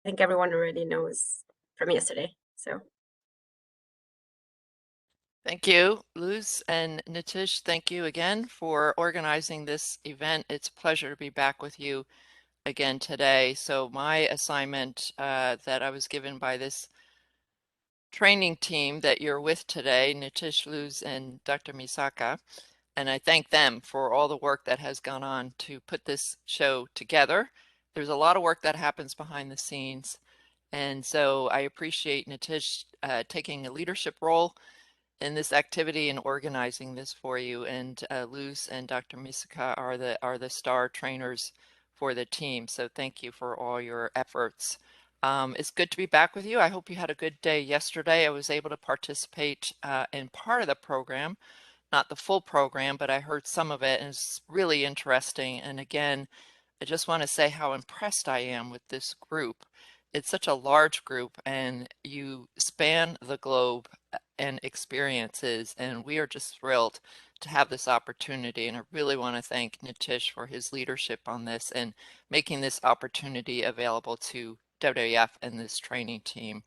think everyone already knows from yesterday. So Thank you, Luz and Nitish. Thank you again for organizing this event. It's a pleasure to be back with you again today. So my assignment that I was given by this training team that you're with today, Nitish, Luz, and Dr. Misaka, and I thank them for all the work that has gone on to put this show together. There's a lot of work that happens behind the scenes, and so I appreciate Nitish taking a leadership role in this activity and organizing this for you. And Luz and Dr. Misaka are the star trainers for the team. So thank you for all your efforts. It's good to be back with you. I hope you had a good day yesterday. I was able to participate in part of the program, not the full program, but I heard some of it and it's really interesting. And again, I just want to say how impressed I am with this group. It's such a large group and you span the globe and experiences, and we are just thrilled to have this opportunity. And I really want to thank Nitish for his leadership on this and making this opportunity available to WWF and this training team.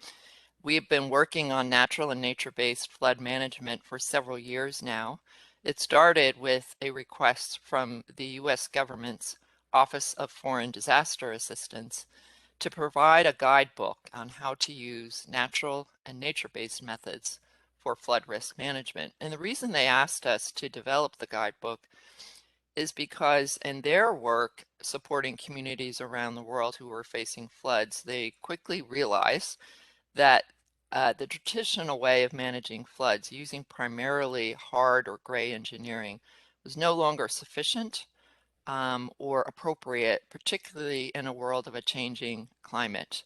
We have been working on natural and nature-based flood management for several years now. It started with a request from the U.S. government's Office of Foreign Disaster Assistance to provide a guidebook on how to use natural and nature-based methods for flood risk management. And the reason they asked us to develop the guidebook is because in their work supporting communities around the world who were facing floods, they quickly realized that the traditional way of managing floods, using primarily hard or gray engineering, was no longer sufficient or appropriate, particularly in a world of a changing climate.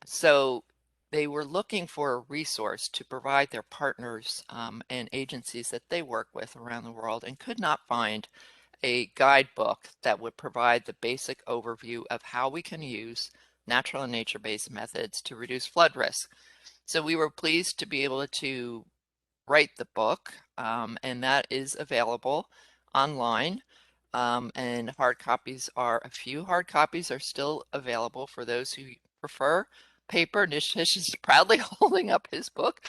So they were looking for a resource to provide their partners and agencies that they work with around the world and could not find a guidebook that would provide the basic overview of how we can use natural and nature-based methods to reduce flood risk. So we were pleased to be able to write the book, and that is available online. And a few hard copies are still available for those who prefer paper. Nishish is proudly holding up his book.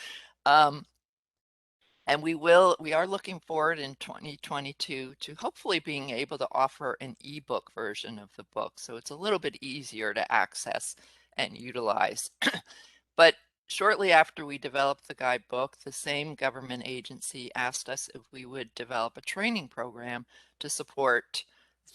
And we are looking forward in 2022 to hopefully being able to offer an ebook version of the book. So it's a little bit easier to access and utilize. But shortly after we developed the guidebook, the same government agency asked us if we would develop a training program to support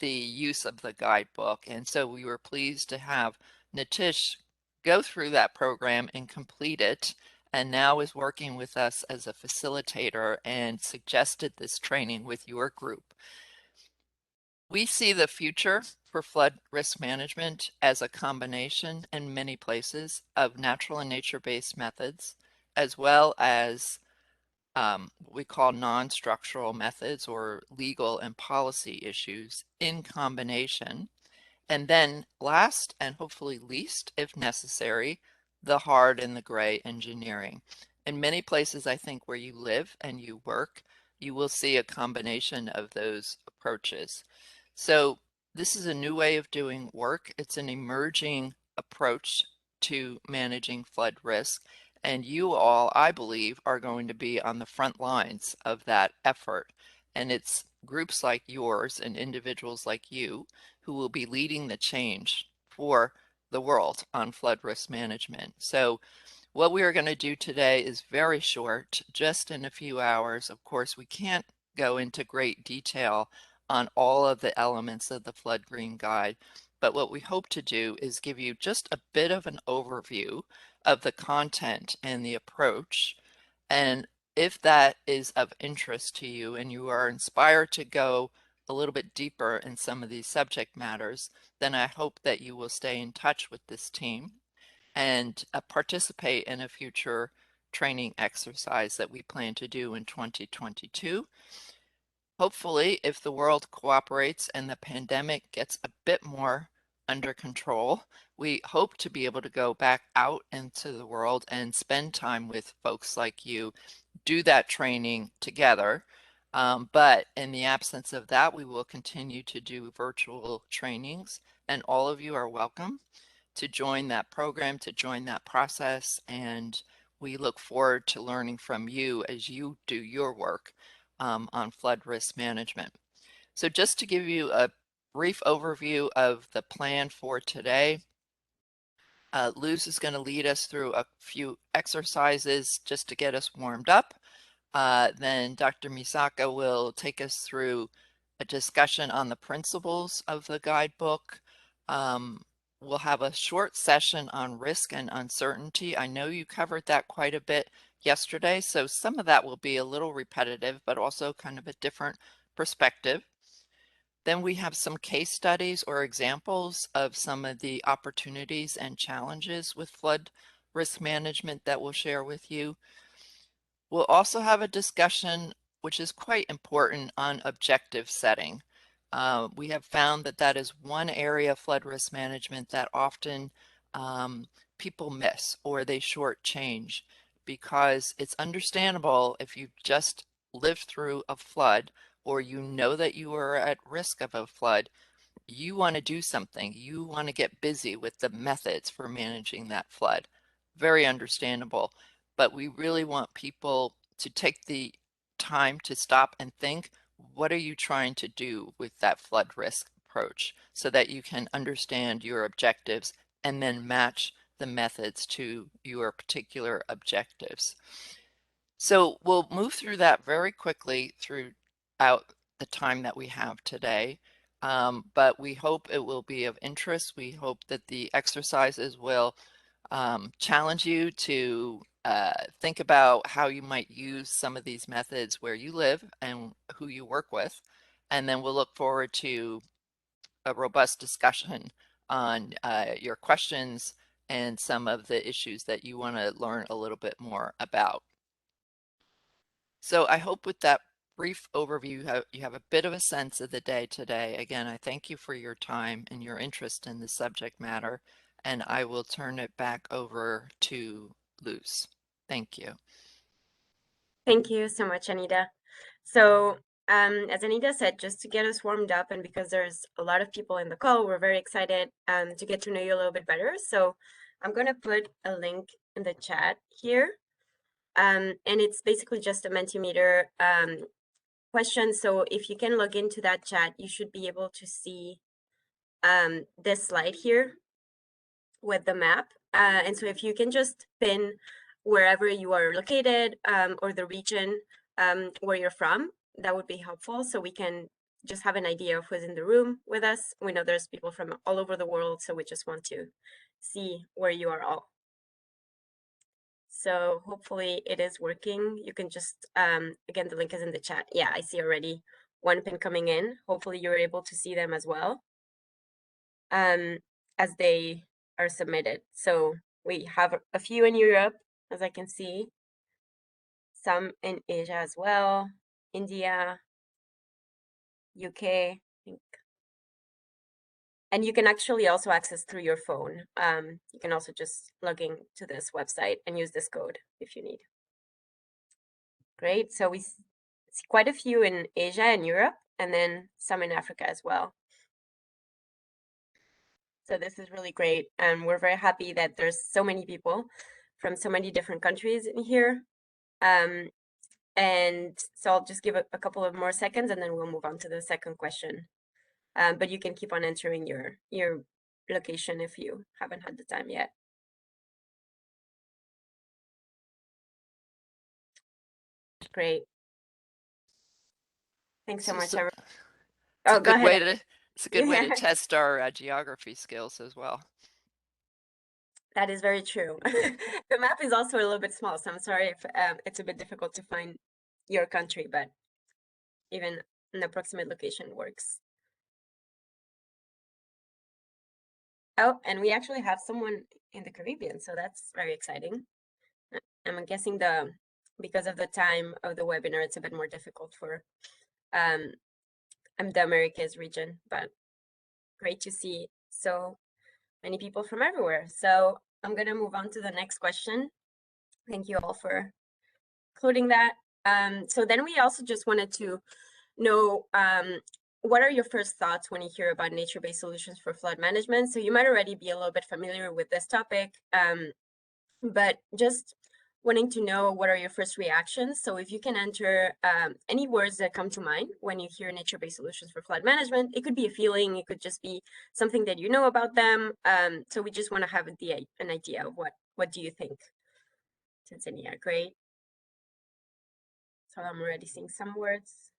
the use of the guidebook. And so we were pleased to have Nitish go through that program and complete it, and now is working with us as a facilitator and suggested this training with your group. We see the future for flood risk management as a combination in many places of natural and nature-based methods, as well as what we call non-structural methods or legal and policy issues in combination. And then last and hopefully least, if necessary, the hard and the gray engineering. In many places, I think, where you live and you work, you will see a combination of those approaches. So this is a new way of doing work. It's an emerging approach to managing flood risk. And you all, I believe, are going to be on the front lines of that effort. And it's groups like yours and individuals like you who will be leading the change for the world on flood risk management. So what we are going to do today is very short, just in a few hours. Of course, we can't go into great detail on all of the elements of the Flood Green Guide, but what we hope to do is give you just a bit of an overview of the content and the approach. And if that is of interest to you and you are inspired to go a little bit deeper in some of these subject matters, then I hope that you will stay in touch with this team and participate in a future training exercise that we plan to do in 2022. Hopefully, if the world cooperates and the pandemic gets a bit more under control, we hope to be able to go back out into the world and spend time with folks like you, do that training together. But in the absence of that, we will continue to do virtual trainings, and all of you are welcome to join that program, to join that process, and we look forward to learning from you as you do your work on flood risk management. So just to give you a brief overview of the plan for today, Luz is going to lead us through a few exercises just to get us warmed up. Then Dr. Misaka will take us through a discussion on the principles of the guidebook. We'll have a short session on risk and uncertainty. I know you covered that quite a bit yesterday, so some of that will be a little repetitive, but also kind of a different perspective. Then we have some case studies or examples of some of the opportunities and challenges with flood risk management that we'll share with you. We'll also have a discussion, which is quite important, on objective setting. We have found that that is one area of flood risk management that often people miss or they shortchange, because it's understandable if you just lived through a flood or you know that you are at risk of a flood, you want to do something. You want to get busy with the methods for managing that flood. Very understandable. But we really want people to take the time to stop and think, what are you trying to do with that flood risk approach, so that you can understand your objectives and then match the methods to your particular objectives. So we'll move through that very quickly throughout the time that we have today. But we hope it will be of interest. We hope that the exercises will challenge you to think about how you might use some of these methods where you live and who you work with. And then we'll look forward to a robust discussion on your questions and some of the issues that you want to learn a little bit more about. So I hope with that brief overview, you have a bit of a sense of the day today. Again, I thank you for your time and your interest in the subject matter, and I will turn it back over to Luz. Thank you. Thank you so much, Anita. So, as Anita said, just to get us warmed up, and because there's a lot of people in the call, we're very excited to get to know you a little bit better. So I'm going to put a link in the chat here. And it's basically just a Mentimeter question. So if you can log into that chat, you should be able to see this slide here with the map. And so if you can just pin wherever you are located or the region where you're from, that would be helpful, so we can just have an idea of who's in the room with us. We know there's people from all over the world, so we just want to see where you are all. So hopefully it is working. You can just, again, the link is in the chat. Yeah, I see already one pin coming in. Hopefully you're able to see them as well as they are submitted. So we have a few in Europe, as I can see, some in Asia as well, India, UK, I think. And you can actually also access through your phone. You can also just log in to this website and use this code if you need. Great. So we see quite a few in Asia and Europe, and then some in Africa as well. So this is really great. And we're very happy that there's so many people from so many different countries in here. And so I'll just give a couple of more seconds and then we'll move on to the second question. But you can keep on entering your location if you haven't had the time yet. Great. Thanks so much, everyone. Oh, go ahead. It's a good way to test our geography skills as well. That is very true. The map is also a little bit small, so I'm sorry if it's a bit difficult to find your country, but even an approximate location works. Oh, and we actually have someone in the Caribbean, so that's very exciting. I'm guessing because of the time of the webinar, it's a bit more difficult for the Americas region, but great to see so many people from everywhere. So I'm going to move on to the next question. Thank you all for including that. So then we also just wanted to know what are your first thoughts when you hear about nature-based solutions for flood management? So you might already be a little bit familiar with this topic, but just wanting to know what are your first reactions. So if you can enter any words that come to mind when you hear nature-based solutions for flood management, it could be a feeling, it could just be something that you know about them. So we just want to have an idea of what do you think? Tanzania, great. So I'm already seeing some words.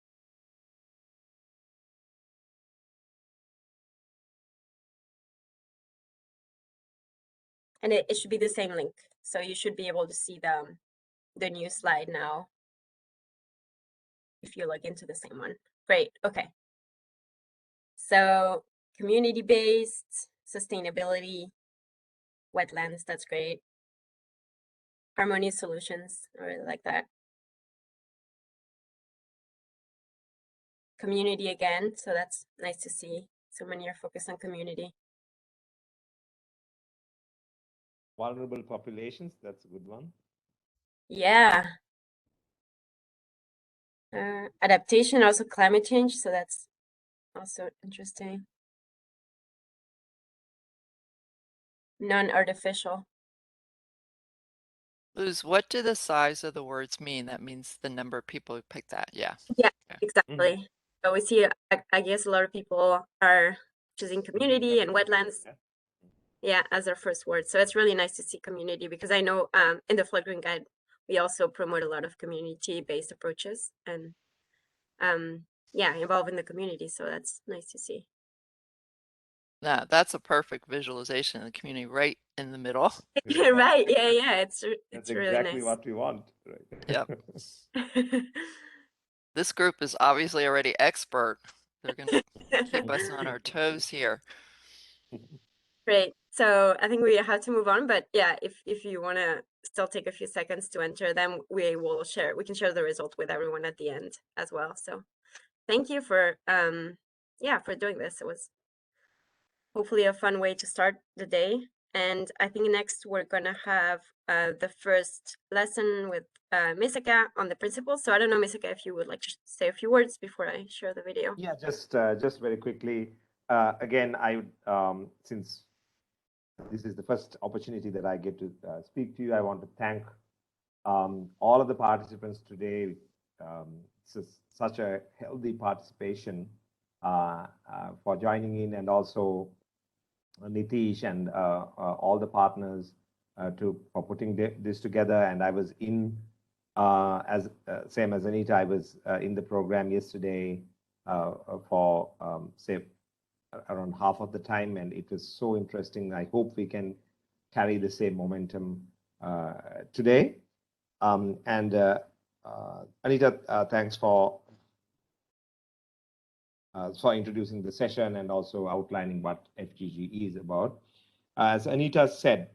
And it should be the same link. So you should be able to see the new slide now if you log into the same one. Great, okay. So community-based, sustainability, wetlands, that's great. Harmonious solutions, I really like that. Community again, so that's nice to see. So many are focused on community. Vulnerable populations, that's a good one. Yeah. Adaptation, also climate change, so that's also interesting. Non-artificial. Luz, what do the size of the words mean? That means the number of people who pick that. Yeah. Yeah, Okay. exactly. So we see, I guess a lot of people are choosing community and wetlands, yeah, as their first word. So it's really nice to see community because I know in the Flood Green Guide, we also promote a lot of community-based approaches and yeah, involving the community. So that's nice to see. Yeah, that's a perfect visualization of the community right in the middle. Right, yeah, it's That's really exactly nice. what we want, right? Yep. This group is obviously already expert. They're going to keep us on our toes here. Great. So I think we have to move on, but yeah, if you want to still take a few seconds to enter them, we can share the result with everyone at the end as well. So thank you for for doing this. It was hopefully a fun way to start the day. And I think next we're gonna have the first lesson with Misaka on the principles. So I don't know, Misaka, if you would like to say a few words before I share the video. Yeah, just very quickly. Again, since this is the first opportunity that I get to speak to you, I want to thank all of the participants today. It's such a healthy participation for joining in, and also Nitish and all the partners for putting this together. And I was in as same as Anita. I was in the program yesterday for say around half of the time, and it was so interesting. I hope we can carry the same momentum today. Anita, thanks for introducing the session and also outlining what FGG is about. As Anita said,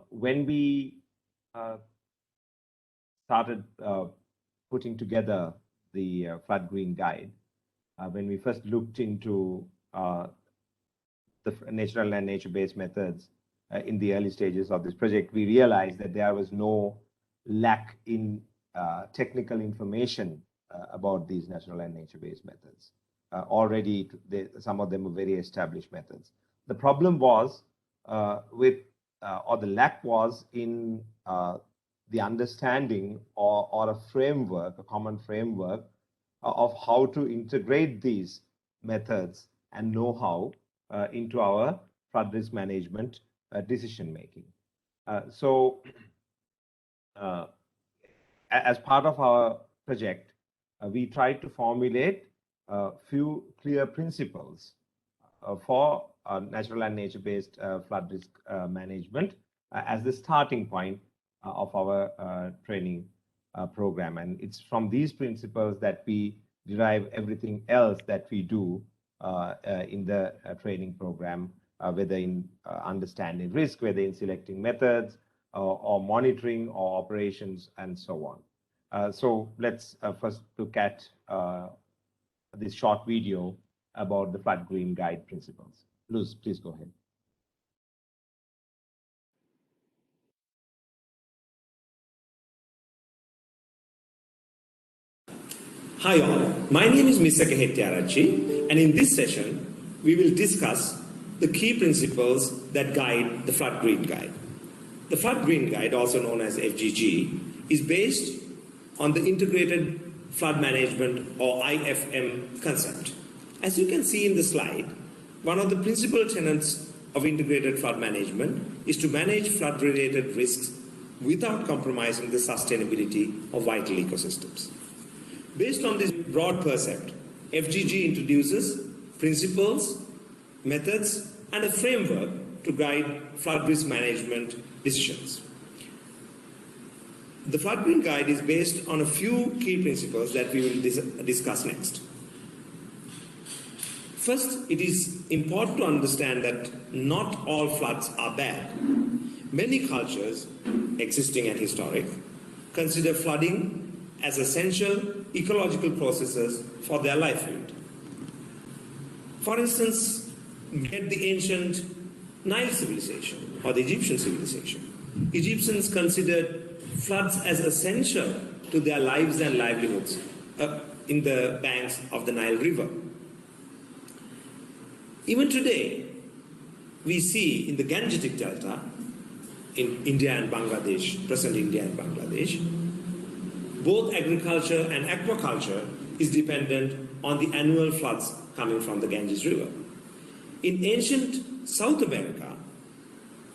when we started putting together the Flood Green Guide, when we first looked into the natural and nature-based methods in the early stages of this project, we realized that there was no lack in technical information about these natural and nature-based methods. Already, some of them are very established methods. The problem was or the lack was in the understanding or a framework, a common framework of how to integrate these methods and know-how into our flood risk management decision making. So as part of our project, we tried to formulate a few clear principles for natural and nature-based flood risk management as the starting point of our training program. And it's from these principles that we derive everything else that we do in the training program, whether in understanding risk, whether in selecting methods, or monitoring or operations, and so on. So let's first look at this short video about the Flood Green Guide principles. Luz, please go ahead. Hi all, my name is Misaka Hettiarachchi, and in this session we will discuss the key principles that guide the Flood Green Guide. The Flood Green Guide, also known as FGG, is based on the Integrated Flood Management or IFM concept. As you can see in the slide, one of the principal tenets of integrated flood management is to manage flood-related risks without compromising the sustainability of vital ecosystems. Based on this broad concept, FGG introduces principles, methods, and a framework to guide flood risk management decisions. The Flood Green Guide is based on a few key principles that we will discuss next. First, it is important to understand that not all floods are bad. Many cultures, existing and historic, consider flooding as essential ecological processes for their livelihood. For instance, get the ancient Nile civilization or the Egyptian civilization. Egyptians considered floods as essential to their lives and livelihoods in the banks of the Nile River. Even today, we see in the Gangetic Delta, in India and Bangladesh, present India and Bangladesh, both agriculture and aquaculture is dependent on the annual floods coming from the Ganges River. In ancient South America,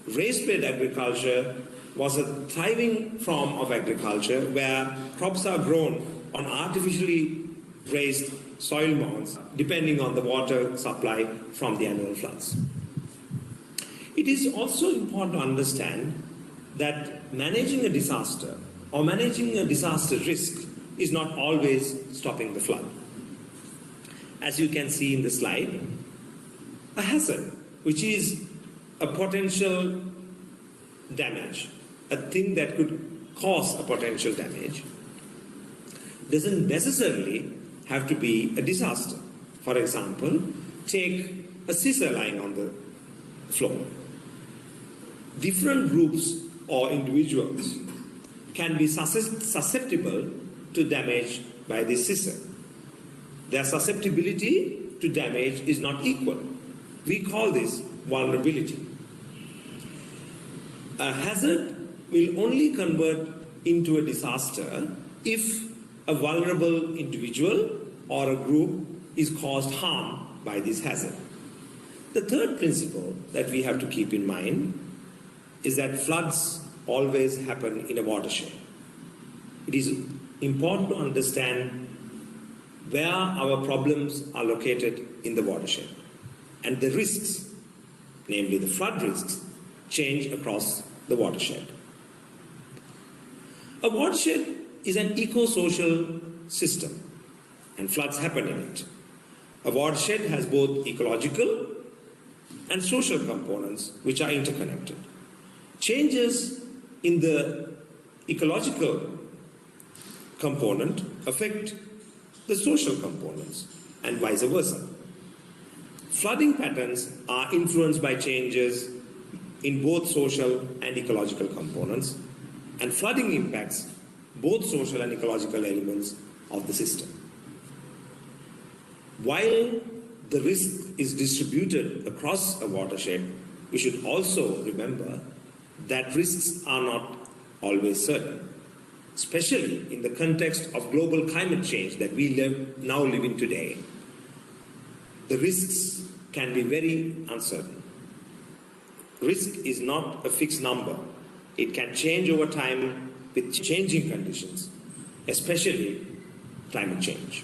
raised-bed agriculture was a thriving form of agriculture where crops are grown on artificially raised soil mounds depending on the water supply from the annual floods. It is also important to understand that managing a disaster or managing a disaster risk is not always stopping the flood. As you can see in the slide, a hazard, which is a potential damage, a thing that could cause a potential damage, doesn't necessarily have to be a disaster. For example, take a scissor lying on the floor. Different groups or individuals can be susceptible to damage by this scissor. Their susceptibility to damage is not equal. We call this vulnerability. A hazard will only convert into a disaster if a vulnerable individual or a group is caused harm by this hazard. The third principle that we have to keep in mind is that floods always happen in a watershed. It is important to understand where our problems are located in the watershed, and the risks, namely the flood risks, change across the watershed. A watershed is an eco-social system, and floods happen in it. A watershed has both ecological and social components which are interconnected. Changes in the ecological component affect the social components and vice versa. Flooding patterns are influenced by changes in both social and ecological components, and flooding impacts both social and ecological elements of the system. While the risk is distributed across a watershed, we should also remember that risks are not always certain, especially in the context of global climate change that we now live in today. The risks can be very uncertain. Risk is not a fixed number. It can change over time with changing conditions, especially climate change.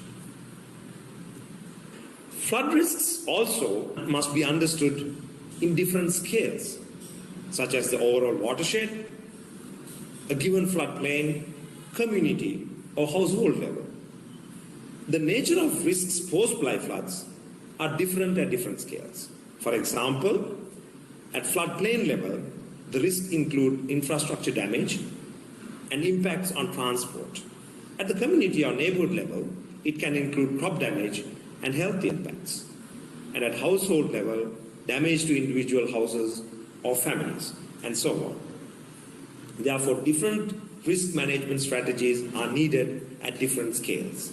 Flood risks also must be understood in different scales, such as the overall watershed, a given floodplain, community, or household level. The nature of risks posed by floods are different at different scales. For example, at floodplain level, the risks include infrastructure damage and impacts on transport. At the community or neighborhood level, it can include crop damage and health impacts. And at household level, damage to individual houses or families, and so on. Therefore, different risk management strategies are needed at different scales.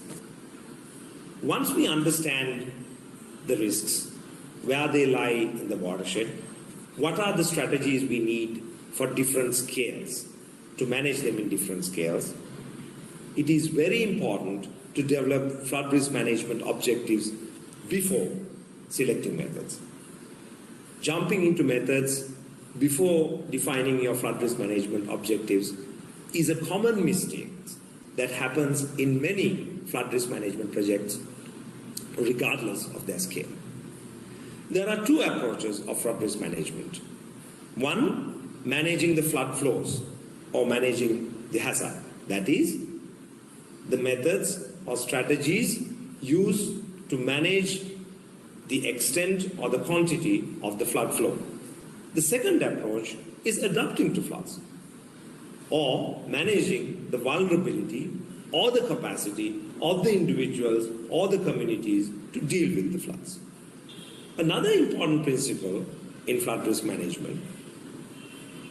Once we understand the risks, where they lie in the watershed, what are the strategies we need for different scales, to manage them in different scales, it is very important to develop flood risk management objectives before selecting methods. Jumping into methods before defining your flood risk management objectives is a common mistake that happens in many flood risk management projects, regardless of their scale. There are two approaches of flood risk management. One, managing the flood flows or managing the hazard. That is, the methods or strategies used to manage the extent or the quantity of the flood flow. The second approach is adapting to floods or managing the vulnerability or the capacity of the individuals or the communities to deal with the floods. Another important principle in flood risk management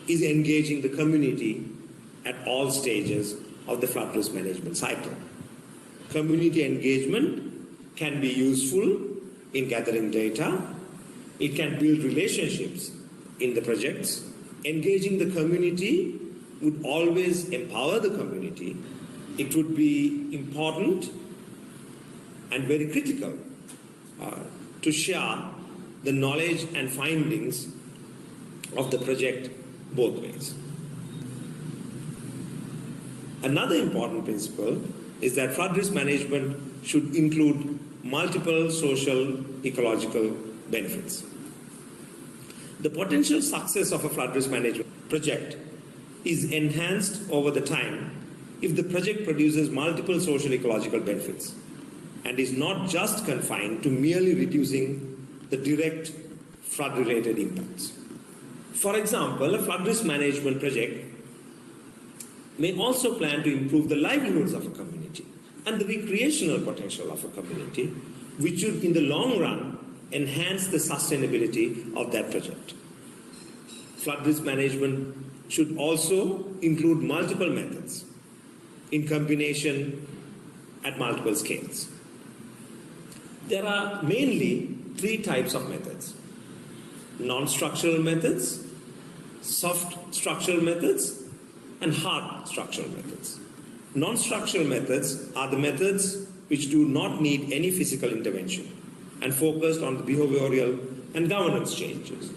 is engaging the community at all stages of the flood risk management cycle. Community engagement can be useful in gathering data. It can build relationships in the projects. Engaging the community would always empower the community. It would be important and very critical to share the knowledge and findings of the project both ways. Another important principle is that flood risk management should include multiple social, ecological benefits. The potential success of a flood risk management project is enhanced over the time if the project produces multiple social ecological benefits and is not just confined to merely reducing the direct flood-related impacts. For example, a flood risk management project may also plan to improve the livelihoods of a community and the recreational potential of a community, which would in the long run enhance the sustainability of that project. Flood risk management should also include multiple methods in combination at multiple scales. There are mainly three types of methods: non-structural methods, soft structural methods, and hard structural methods. Non-structural methods are the methods which do not need any physical intervention and focused on the behavioral and governance changes.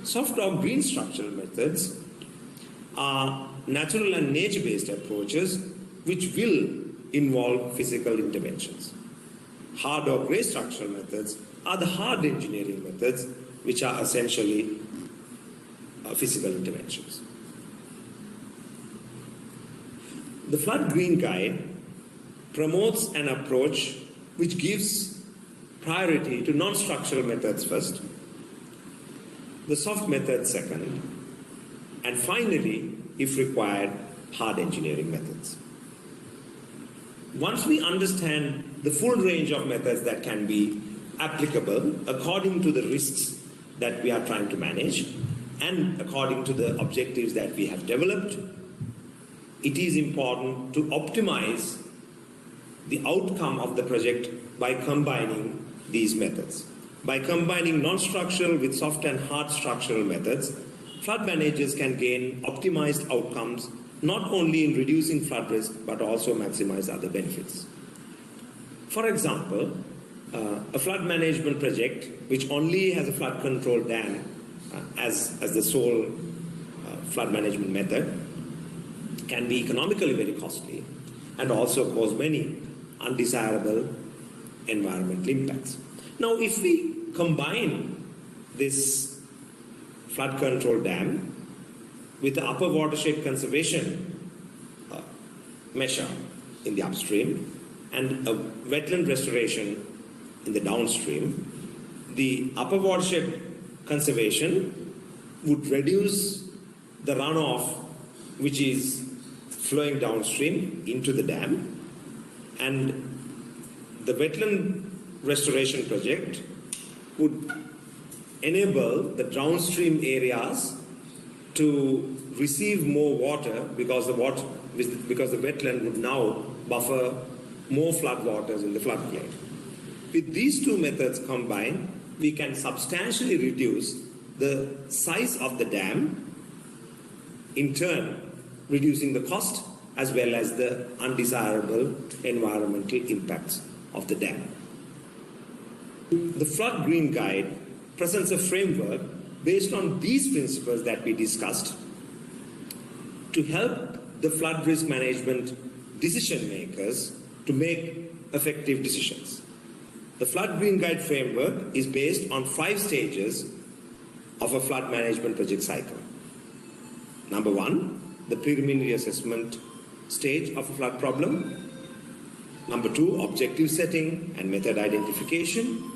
Soft or green structural methods are natural and nature-based approaches which will involve physical interventions. Hard or grey structural methods are the hard engineering methods which are essentially physical interventions. The Flood Green Guide promotes an approach which gives priority to non-structural methods first, the soft methods second, and finally, if required, hard engineering methods. Once we understand the full range of methods that can be applicable according to the risks that we are trying to manage and according to the objectives that we have developed, it is important to optimize the outcome of the project by combining these methods. By combining non-structural with soft and hard structural methods, flood managers can gain optimized outcomes not only in reducing flood risk but also maximize other benefits. For example, a flood management project which only has a flood control dam as the sole flood management method can be economically very costly and also cause many undesirable environmental impacts. Now, if we combine this flood control dam with the upper watershed conservation measure in the upstream and a wetland restoration in the downstream, the upper watershed conservation would reduce the runoff which is flowing downstream into the dam, and the wetland restoration project would enable the downstream areas to receive more water because the wetland would now buffer more flood waters in the floodplain. with these two methods combined, we can substantially reduce the size of the dam, in turn reducing the cost as well as the undesirable environmental impacts of the dam. The Flood Green Guide presents a framework based on these principles that we discussed to help the flood risk management decision makers to make effective decisions. The Flood Green Guide framework is based on 5 stages of a flood management project cycle. Number 1, the preliminary assessment stage of a flood problem. Number 2, objective setting and method identification.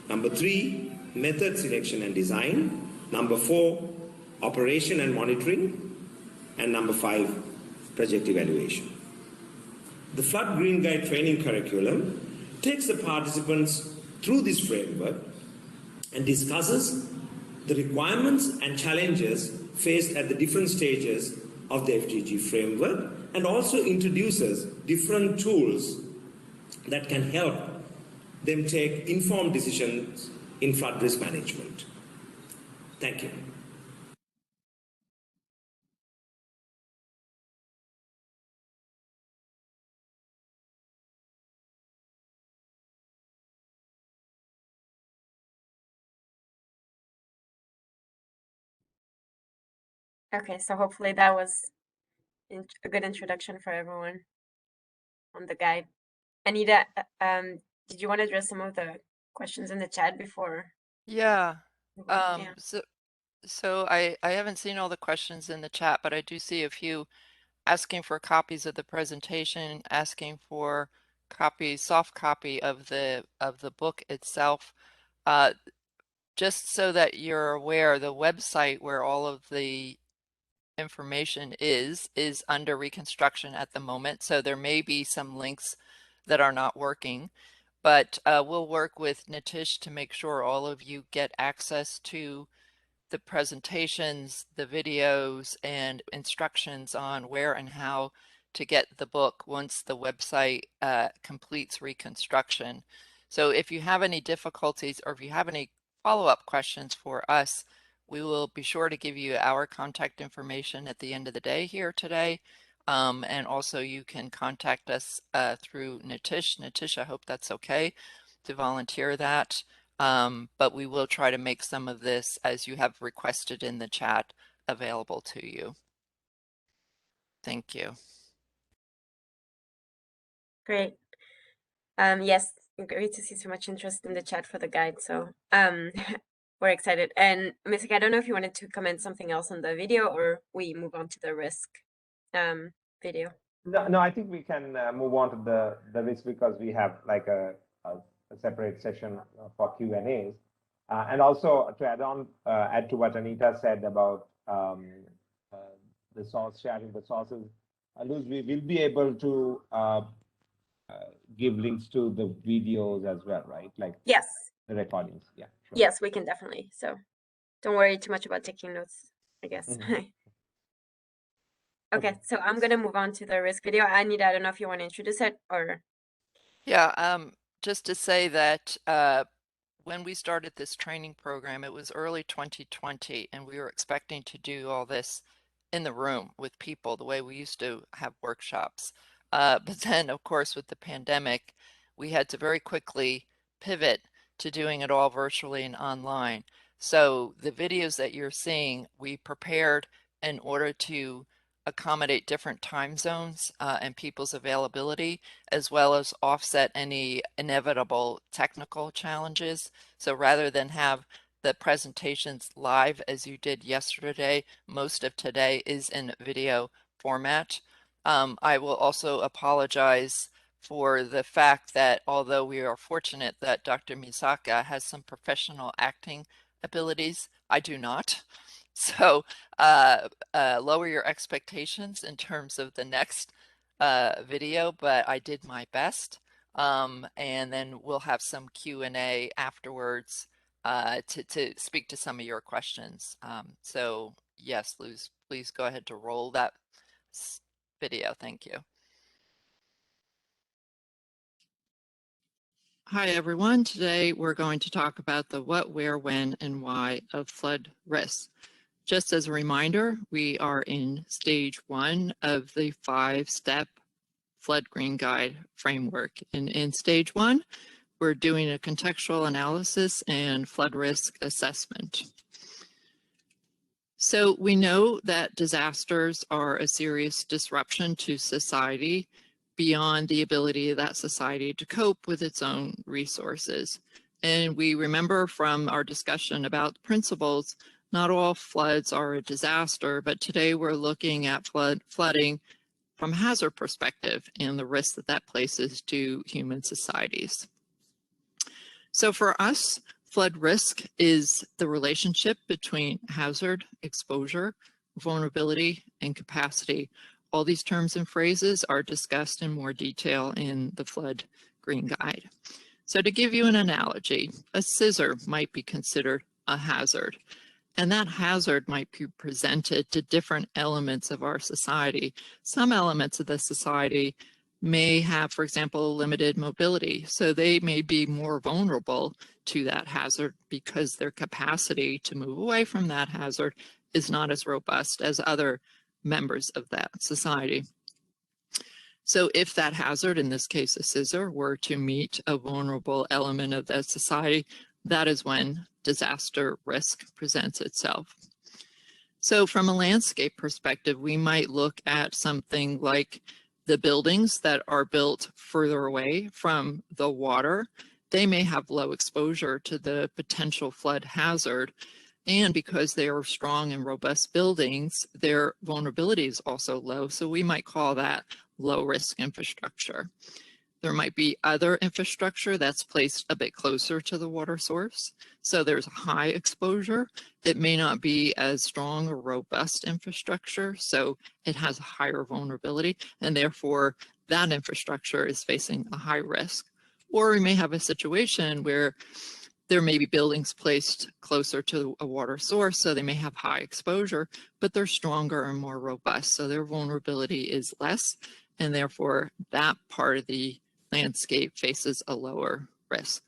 Number 3, method selection and design. Number 4, operation and monitoring. And number 5, project evaluation. The Flood Green Guide training curriculum takes the participants through this framework and discusses the requirements and challenges faced at the different stages of the FGG framework, and also introduces different tools that can help them take informed decisions in flood risk management. Thank you. Okay, so hopefully that was a good introduction for everyone on the guide. Anita, did you want to address some of the questions in the chat before? Yeah. Yeah. So I haven't seen all the questions in the chat, but I do see a few asking for copies of the presentation, asking for soft copy of the book itself. Just so that you're aware, the website where all of the information is under reconstruction at the moment. So there may be some links that are not working, but we'll work with Nitish to make sure all of you get access to the presentations, the videos, and instructions on where and how to get the book once the website completes reconstruction. So if you have any difficulties or if you have any follow-up questions for us, we will be sure to give you our contact information at the end of the day here today. And also you can contact us through Nitish. Nitish, I hope that's okay to volunteer that. But we will try to make some of this, as you have requested in the chat, available to you. Thank you. Great. Yes, great to see so much interest in the chat for the guide. So we're excited. And Misik, I don't know if you wanted to comment something else on the video or we move on to the risk video. No, I think we can move on to the risk, because we have like a separate session for Q&As. And also to add to what Anita said about the source, sharing the sources, Luz, we will be able to give links to the videos as well, right? Like yes, the recordings. Yeah. Sure. Yes, we can definitely. So don't worry too much about taking notes, I guess. Mm-hmm. Okay, so I'm gonna move on to the risk video. Anita, I don't know if you want to introduce it or. Yeah, just to say that when we started this training program, it was early 2020, and we were expecting to do all this in the room with people the way we used to have workshops. But then, of course, with the pandemic, we had to very quickly pivot to doing it all virtually and online. So the videos that you're seeing, we prepared in order to accommodate different time zones and people's availability, as well as offset any inevitable technical challenges. So rather than have the presentations live as you did yesterday, most of today is in video format. I will also apologize for the fact that although we are fortunate that Dr. Misaka has some professional acting abilities, I do not. So lower your expectations in terms of the next video, but I did my best. And then we'll have some Q&A afterwards to speak to some of your questions. So yes, Luz, please go ahead to roll that video. Thank you. Hi, everyone. Today we're going to talk about the what, where, when, and why of flood risk. Just as a reminder, we are in stage 1 of the 5-step flood green guide framework. And in stage 1, we're doing a contextual analysis and flood risk assessment. So we know that disasters are a serious disruption to society beyond the ability of that society to cope with its own resources. And we remember from our discussion about principles, not all floods are a disaster, but today we're looking at flooding from a hazard perspective and the risk that that places to human societies. So for us, flood risk is the relationship between hazard, exposure, vulnerability, and capacity. All these terms and phrases are discussed in more detail in the Flood Green Guide. So to give you an analogy, a scissor might be considered a hazard, and that hazard might be presented to different elements of our society. Some elements of the society may have, for example, limited mobility, so they may be more vulnerable to that hazard because their capacity to move away from that hazard is not as robust as other members of that society. So if that hazard, in this case a scissor, were to meet a vulnerable element of that society, that is when disaster risk presents itself. So from a landscape perspective, we might look at something like the buildings that are built further away from the water. They may have low exposure to the potential flood hazard. And because they are strong and robust buildings, their vulnerability is also low. So we might call that low risk infrastructure. There might be other infrastructure that's placed a bit closer to the water source. So there's high exposure. It may not be as strong or robust infrastructure, so it has a higher vulnerability, and therefore that infrastructure is facing a high risk. Or we may have a situation where there may be buildings placed closer to a water source, so they may have high exposure, but they're stronger and more robust, so their vulnerability is less, and therefore that part of the landscape faces a lower risk.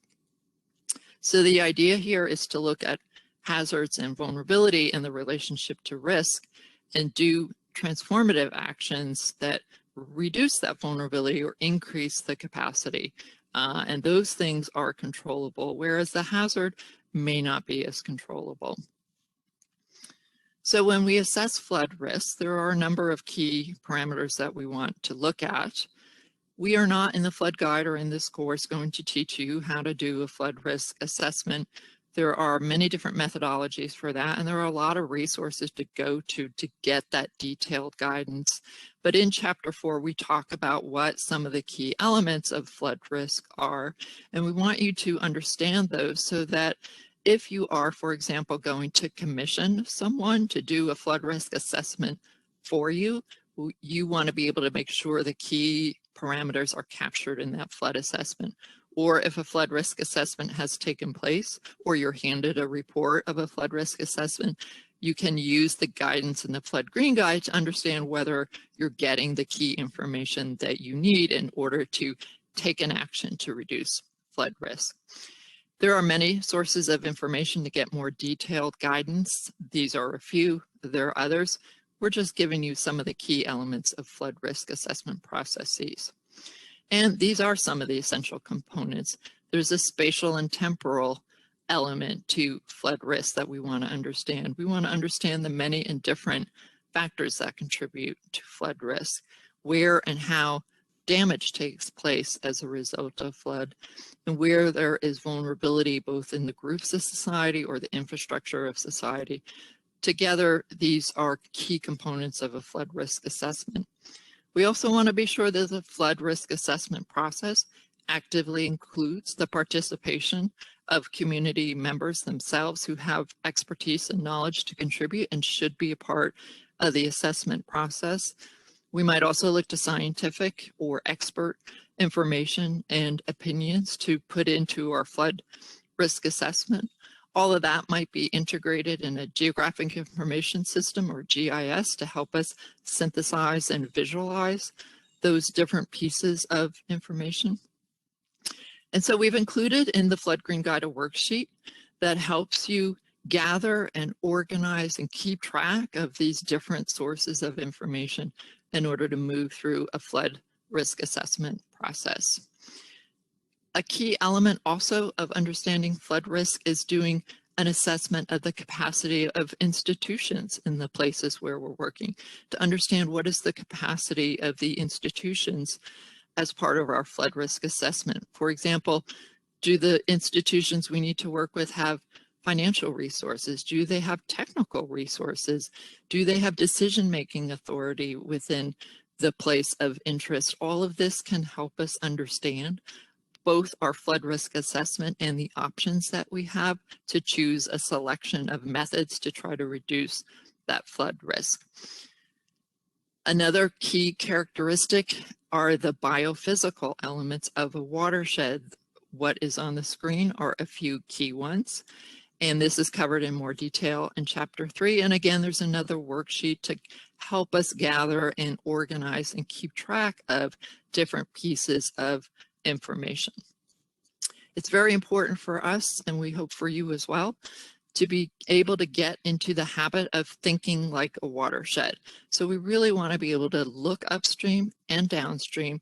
So the idea here is to look at hazards and vulnerability and the relationship to risk and do transformative actions that reduce that vulnerability or increase the capacity. And those things are controllable, whereas the hazard may not be as controllable. So when we assess flood risk, there are a number of key parameters that we want to look at. We are not in the flood guide or in this course going to teach you how to do a flood risk assessment. There are many different methodologies for that, and there are a lot of resources to go to get that detailed guidance. But in Chapter 4, we talk about what some of the key elements of flood risk are, and we want you to understand those so that if you are, for example, going to commission someone to do a flood risk assessment for you, you want to be able to make sure the key parameters are captured in that flood assessment. Or if a flood risk assessment has taken place, or you're handed a report of a flood risk assessment, you can use the guidance in the Flood Green Guide to understand whether you're getting the key information that you need in order to take an action to reduce flood risk. There are many sources of information to get more detailed guidance. These are a few, there are others. We're just giving you some of the key elements of flood risk assessment processes. And these are some of the essential components. There's a spatial and temporal element to flood risk that we want to understand. We want to understand the many and different factors that contribute to flood risk, where and how damage takes place as a result of flood, and where there is vulnerability both in the groups of society or the infrastructure of society. Together, these are key components of a flood risk assessment. We also want to be sure that the flood risk assessment process actively includes the participation of community members themselves who have expertise and knowledge to contribute and should be a part of the assessment process. We might also look to scientific or expert information and opinions to put into our flood risk assessment. All of that might be integrated in a geographic information system or GIS to help us synthesize and visualize those different pieces of information. And so we've included in the Flood Green Guide a worksheet that helps you gather and organize and keep track of these different sources of information in order to move through a flood risk assessment process. A key element also of understanding flood risk is doing an assessment of the capacity of institutions in the places where we're working, to understand what is the capacity of the institutions as part of our flood risk assessment. For example, do the institutions we need to work with have financial resources? Do they have technical resources? Do they have decision-making authority within the place of interest? All of this can help us understand both our flood risk assessment and the options that we have to choose a selection of methods to try to reduce that flood risk. Another key characteristic are the biophysical elements of a watershed. What is on the screen are a few key ones, and this is covered in more detail in Chapter 3. And again, there's another worksheet to help us gather and organize and keep track of different pieces of information. It's very important for us, and we hope for you as well, to be able to get into the habit of thinking like a watershed. So we really want to be able to look upstream and downstream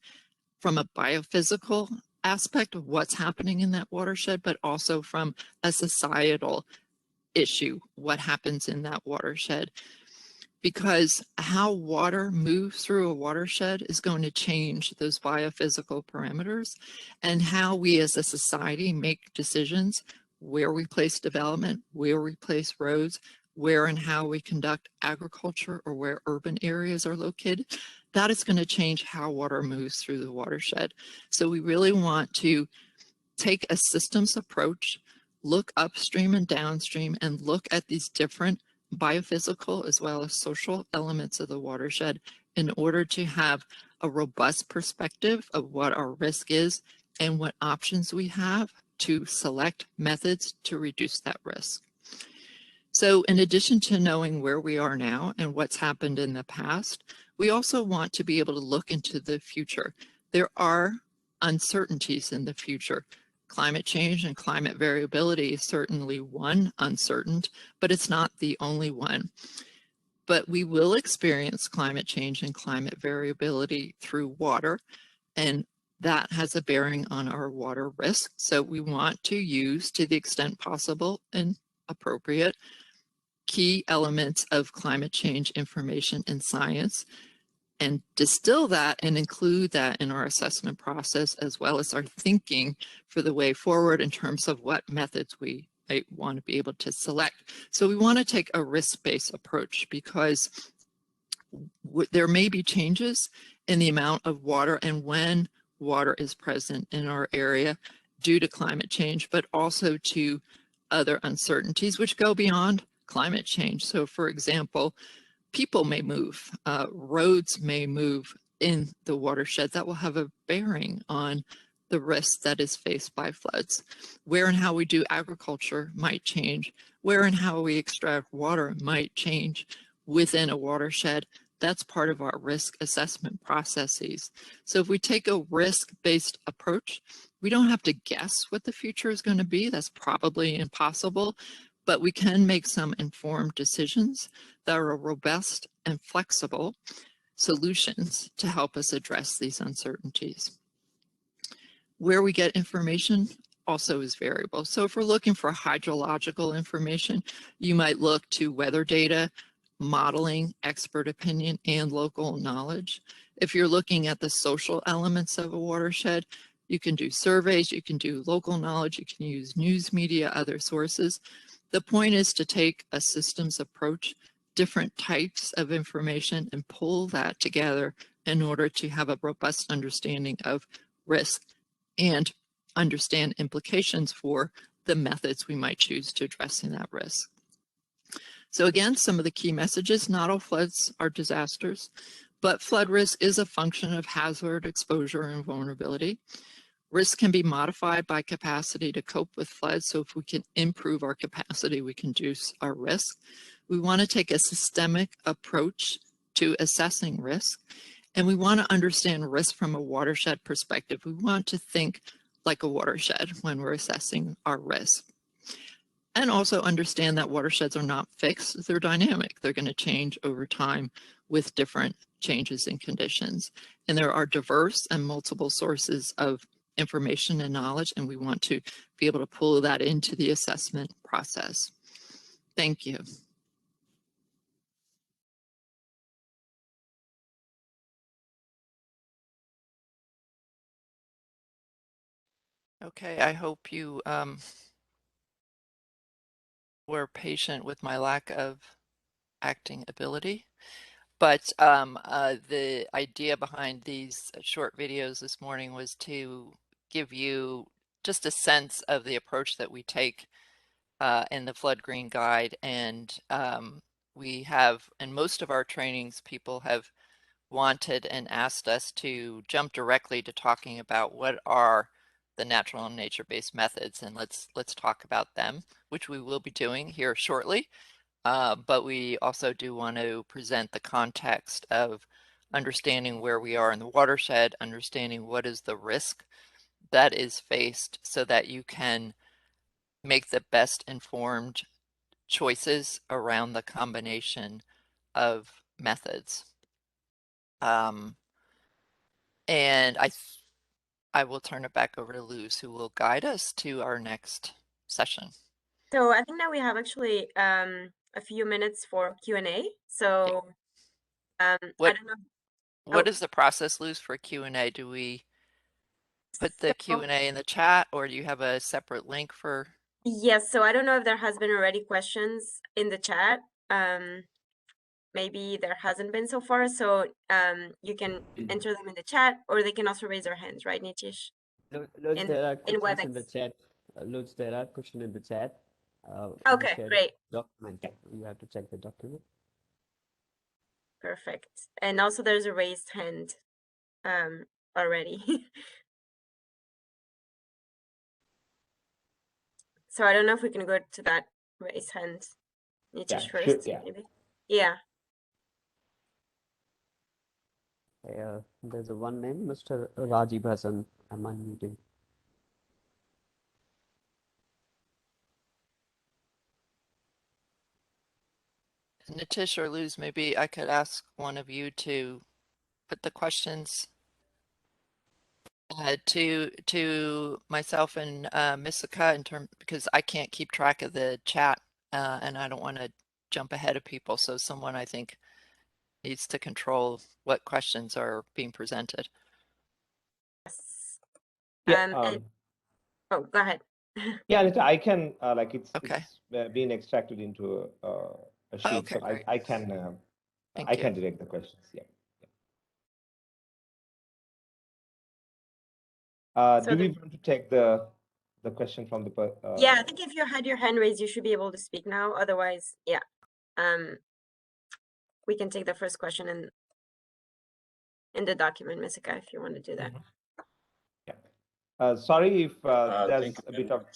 from a biophysical aspect of what's happening in that watershed, but also from a societal issue, what happens in that watershed. Because how water moves through a watershed is going to change those biophysical parameters, and how we as a society make decisions, where we place development, where we place roads, where and how we conduct agriculture, or where urban areas are located, that is going to change how water moves through the watershed. So we really want to take a systems approach, look upstream and downstream, and look at these different biophysical as well as social elements of the watershed in order to have a robust perspective of what our risk is and what options we have to select methods to reduce that risk. So in addition to knowing where we are now and what's happened in the past, we also want to be able to look into the future. There are uncertainties in the future. Climate change and climate variability is certainly one uncertain, but it's not the only one. But we will experience climate change and climate variability through water, and that has a bearing on our water risk. So we want to use, to the extent possible and appropriate, key elements of climate change information and science, and distill that and include that in our assessment process, as well as our thinking for the way forward in terms of what methods we might want to be able to select. So we want to take a risk-based approach, because there may be changes in the amount of water and when water is present in our area due to climate change, but also to other uncertainties which go beyond climate change. So for example, people may move, roads may move in the watershed. That will have a bearing on the risk that is faced by floods. Where and how we do agriculture might change. Where and how we extract water might change within a watershed. That's part of our risk assessment processes. So if we take a risk-based approach, we don't have to guess what the future is going to be. That's probably impossible, but we can make some informed decisions that are robust and flexible solutions to help us address these uncertainties. Where we get information also is variable. So if we're looking for hydrological information, you might look to weather data, modeling, expert opinion, and local knowledge. If you're looking at the social elements of a watershed, you can do surveys, you can do local knowledge, you can use news media, other sources. The point is to take a systems approach, different types of information, and pull that together in order to have a robust understanding of risk and understand implications for the methods we might choose to addressing that risk. So again, some of the key messages: not all floods are disasters, but flood risk is a function of hazard, exposure, and vulnerability. Risk can be modified by capacity to cope with floods. So if we can improve our capacity, we can reduce our risk. We want to take a systemic approach to assessing risk, and we want to understand risk from a watershed perspective. We want to think like a watershed when we're assessing our risk. And also understand that watersheds are not fixed, they're dynamic. They're going to change over time with different changes in conditions. And there are diverse and multiple sources of information and knowledge, and we want to be able to pull that into the assessment process. Thank you. Okay, I hope you were patient with my lack of acting ability. But the idea behind these short videos this morning was to give you just a sense of the approach that we take in the Flood Green Guide. And we have, in most of our trainings, people have wanted and asked us to jump directly to talking about what are the natural and nature-based methods, and let's talk about them, which we will be doing here shortly. But we also do want to present the context of understanding where we are in the watershed, understanding what is the risk that is faced so that you can make the best informed choices around the combination of methods. And I will turn it back over to Luz, who will guide us to our next session. So I think now we have actually a few minutes for Q&A. So I don't know. What is the process, Luz, for Q&A? Do we put the Q&A in the chat, or do you have a separate link for? Yes, so I don't know if there has been already questions in the chat. Maybe there hasn't been so far, so you can enter them in the chat, or they can also raise their hands, right, Nitish? Lutz, there are questions in WebEx. the chat. Lutz, there are questions in the chat. Okay, great. Document. You have to check the document. Perfect. And also there's a raised hand already. So I don't know if we can go to that raised hand. Nitish first, maybe. Yeah. There's a one name, Mr. Rajiv Hassan. Am I muting? Nitish or Luz, maybe I could ask one of you to put the questions to myself and Misaka in term, because I can't keep track of the chat and I don't want to jump ahead of people. So someone, I think, needs to control what questions are being presented. Yes. Yeah. Oh, go ahead. Yeah, I can like it's Okay. being extracted into a sheet, Okay, so great. I can direct the questions. Yeah. So do we want to take the question from the? Yeah, I think if you had your hand raised, you should be able to speak now. Otherwise, yeah, we can take the first question in the document, Misaka, if you want to do that. Yeah. Sorry if there's a bit of.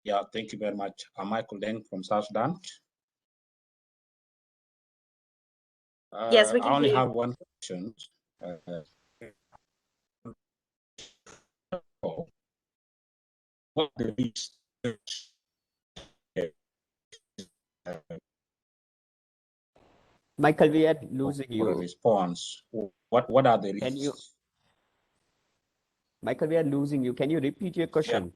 Yeah, thank you very much. I'm Michael Deng from South Sudan. Yes, we can I only hear you. have one question. What the risks? Michael, we are losing you. For a response. What are the risks? Can you? Michael, we are losing you. Can you repeat your question? Yeah.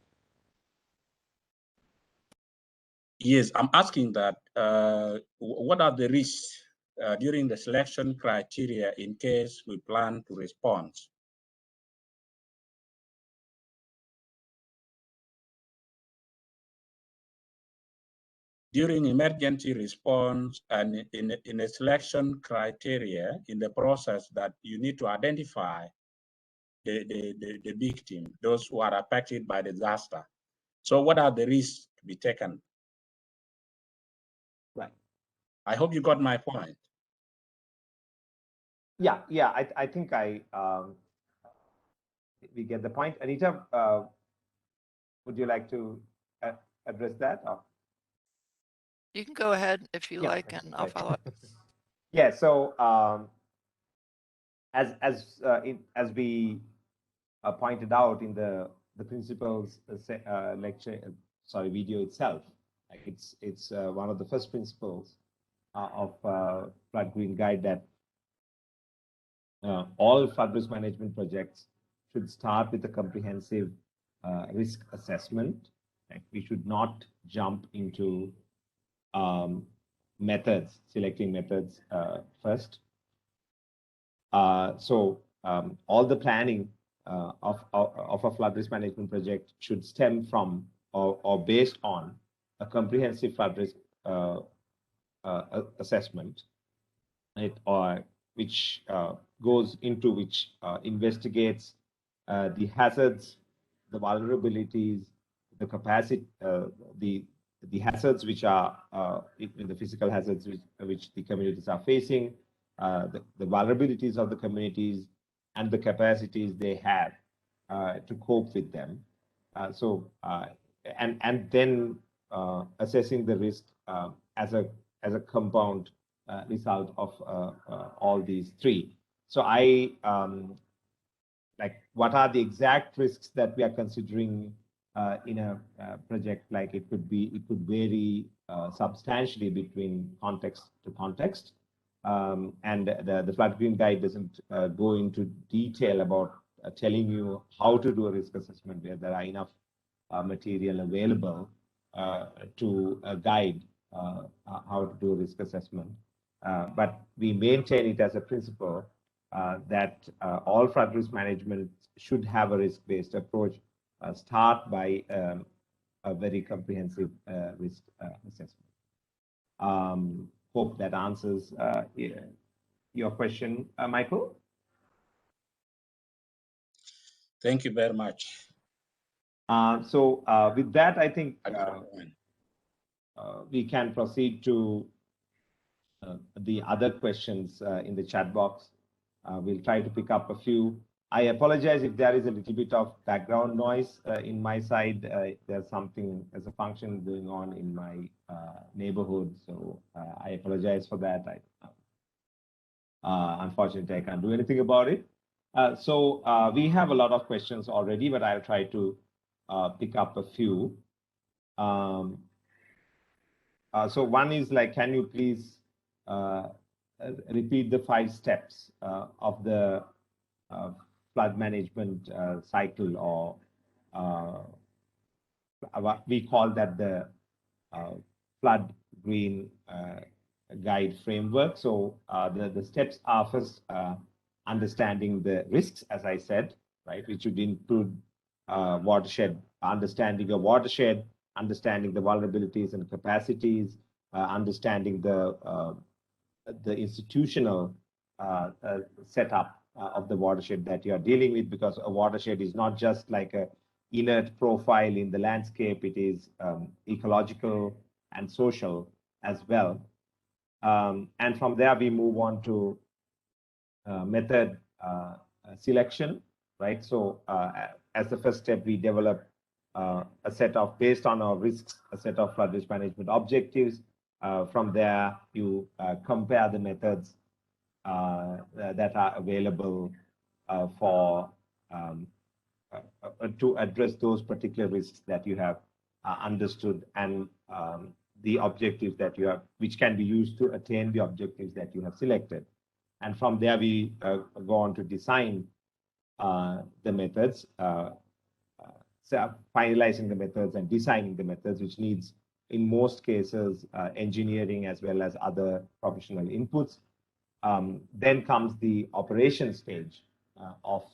Yes, I'm asking that. What are the risks during the selection criteria in case we plan to respond? During emergency response and in a selection criteria in the process that you need to identify the victim, those who are affected by the disaster. So what are the risks to be taken? Right. I hope you got my point. Yeah, I think we get the point. Anita, would you like to address that? Or? You can go ahead if you like, and I'll follow up. Yeah. So as we pointed out in the principles video itself. Like it's one of the first principles of Flood Green Guide that all flood risk management projects should start with a comprehensive risk assessment. Like we should not jump into selecting methods first. All the planning of a flood risk management project should stem from or based on a comprehensive flood risk assessment, which investigates the hazards, the vulnerabilities, the capacity, the hazards which are the physical hazards which the communities are facing, the vulnerabilities of the communities, and the capacities they have to cope with them. And then assessing the risk as a compound result of all these three. So what are the exact risks that we are considering in a project? Like it could vary substantially between context to context. And the Flood Green Guide doesn't go into detail about telling you how to do a risk assessment, where there are enough material available to guide how to do a risk assessment. But we maintain it as a principle that all flood risk management should have a risk-based approach, start by a very comprehensive risk assessment. Hope that answers your question, Michael. Thank you very much. With that, I think we can proceed to the other questions in the chat box. We'll try to pick up a few. I apologize if there is a little bit of background noise in my side. There's a function going on in my neighborhood, so I apologize for that. Unfortunately, I can't do anything about it. We have a lot of questions already, but I'll try to pick up a few. So one is like, can you please repeat the 5 steps of the flood management cycle, or we call that the Flood Green Guide framework. So the steps are first understanding the risks, as I said, right, which would include understanding a watershed, understanding the vulnerabilities and capacities, understanding the institutional setup of the watershed that you are dealing with, because a watershed is not just like a inert profile in the landscape, it is ecological and social as well. And from there, we move on to method selection, right? So as the first step, we develop based on our risks, a set of flood risk management objectives. From there, you compare the methods that are available to address those particular risks that you have understood, and the objectives that you have, which can be used to attain the objectives that you have selected. And from there, we go on to design the methods, finalizing the methods and designing the methods, which needs, in most cases, engineering as well as other professional inputs. Then comes the operation stage of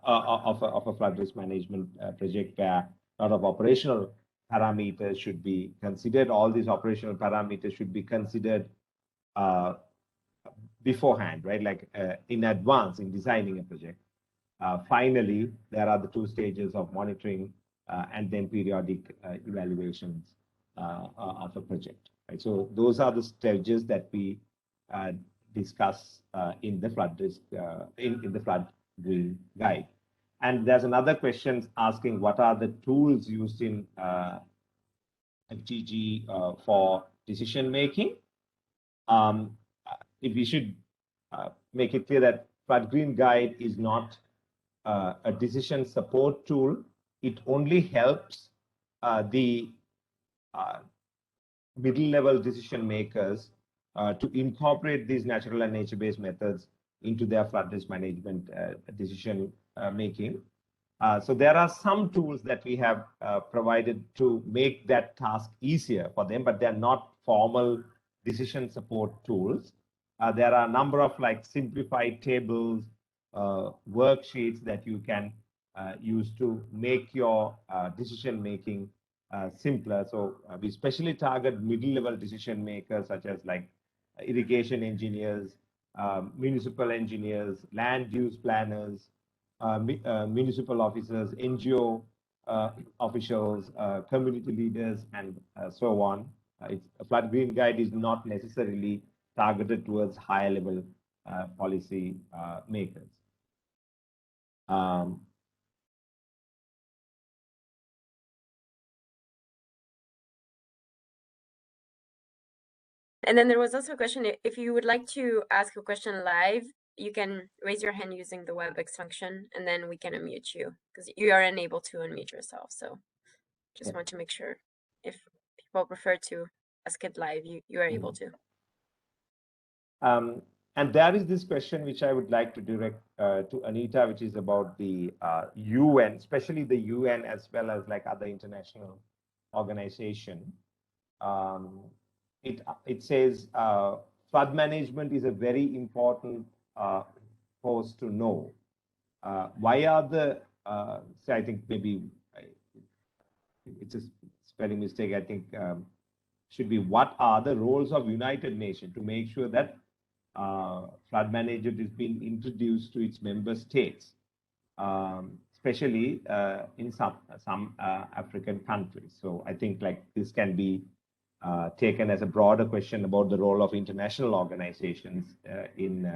a flood risk management project, where a lot of operational parameters should be considered. All these operational parameters should be considered beforehand, right? Like in advance in designing a project. Finally, there are the 2 stages of monitoring and then periodic evaluations of a project. Right? So those are the stages that we discuss in the flood risk in the Flood Green Guide. And there's another question asking, what are the tools used in FGG for decision making? If we should make it clear that Flood Green Guide is not a decision support tool. It only helps the middle-level decision makers to incorporate these natural and nature-based methods into their flood risk management decision making. So there are some tools that we have provided to make that task easier for them, but they're not formal decision support tools. There are a number of like simplified tables, worksheets that you can use to make your decision making simpler. So we especially target middle-level decision makers such as like irrigation engineers, municipal engineers, land use planners, municipal officers, NGO officials, community leaders, and so on. A Flood Green Guide is not necessarily targeted towards higher level policy makers. And then there was also a question, if you would like to ask a question live, you can raise your hand using the WebEx function, and then we can unmute you because you are unable to unmute yourself. So just want to make sure if people prefer to ask it live, you are able to. And there is this question which I would like to direct to Anita, which is about the UN, especially the UN as well as like other international organization. It says flood management is a very important force to know. Why are the, so I think maybe it's a spelling mistake, I think should be what are the roles of United Nations to make sure that flood management is being introduced to its member states, especially in some African countries. So I think like this can be taken as a broader question about the role of international organizations in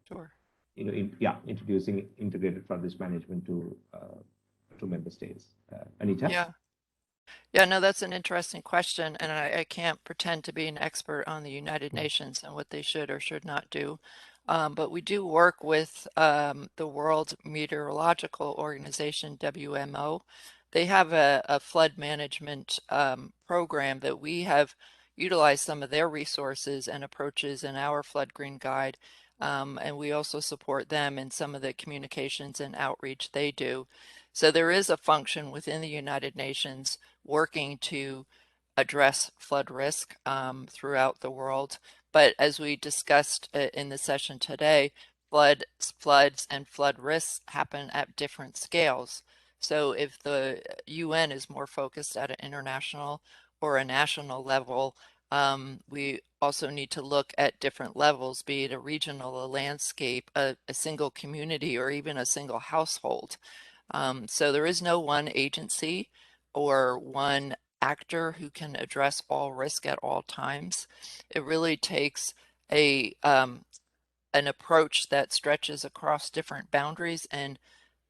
Sure. introducing integrated flood risk management to member states. Anita? Yeah, no, that's an interesting question, and I can't pretend to be an expert on the United Nations and what they should or should not do. But we do work with the World Meteorological Organization, WMO. They have a flood management program that we have utilized some of their resources and approaches in our Flood Green Guide. And we also support them in some of the communications and outreach they do. So there is a function within the United Nations working to address flood risk throughout the world. But as we discussed in the session today, floods and flood risks happen at different scales. So if the UN is more focused at an international or a national level, we also need to look at different levels, be it a regional, a landscape, a single community, or even a single household. So there is no one agency or one actor who can address all risk at all times. It really takes an approach that stretches across different boundaries and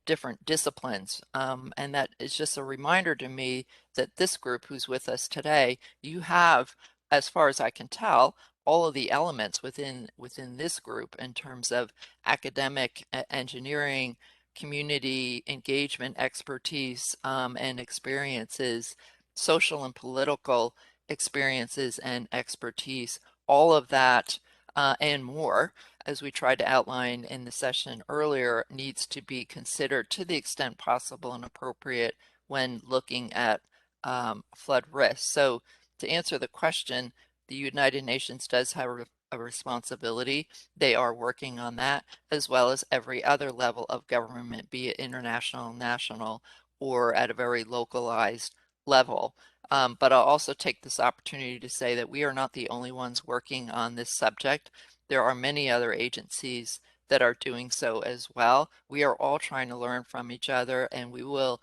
different disciplines. And that is just a reminder to me that this group who's with us today, you have, as far as I can tell, all of the elements within this group in terms of academic, engineering, community engagement expertise and experiences, social and political experiences and expertise, all of that and more, as we tried to outline in the session earlier, needs to be considered to the extent possible and appropriate when looking at flood risk. So to answer the question, the United Nations does have a responsibility. They are working on that, as well as every other level of government, be it international, national, or at a very localized level. But I'll also take this opportunity to say that we are not the only ones working on this subject. There are many other agencies that are doing so as well. We are all trying to learn from each other, and we will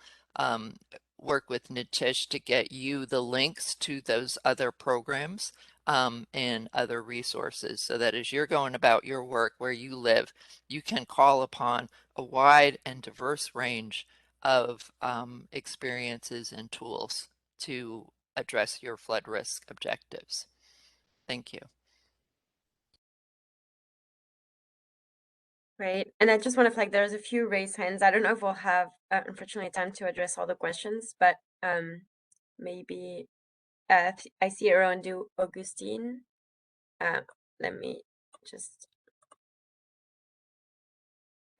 work with Nitish to get you the links to those other programs and other resources, so that as you're going about your work where you live, you can call upon a wide and diverse range of experiences and tools to address your flood risk objectives. Thank you. Great. And I just want to flag there's a few raised hands. I don't know if we'll have, unfortunately, time to address all the questions, but maybe I see Arondu Augustine. Let me just,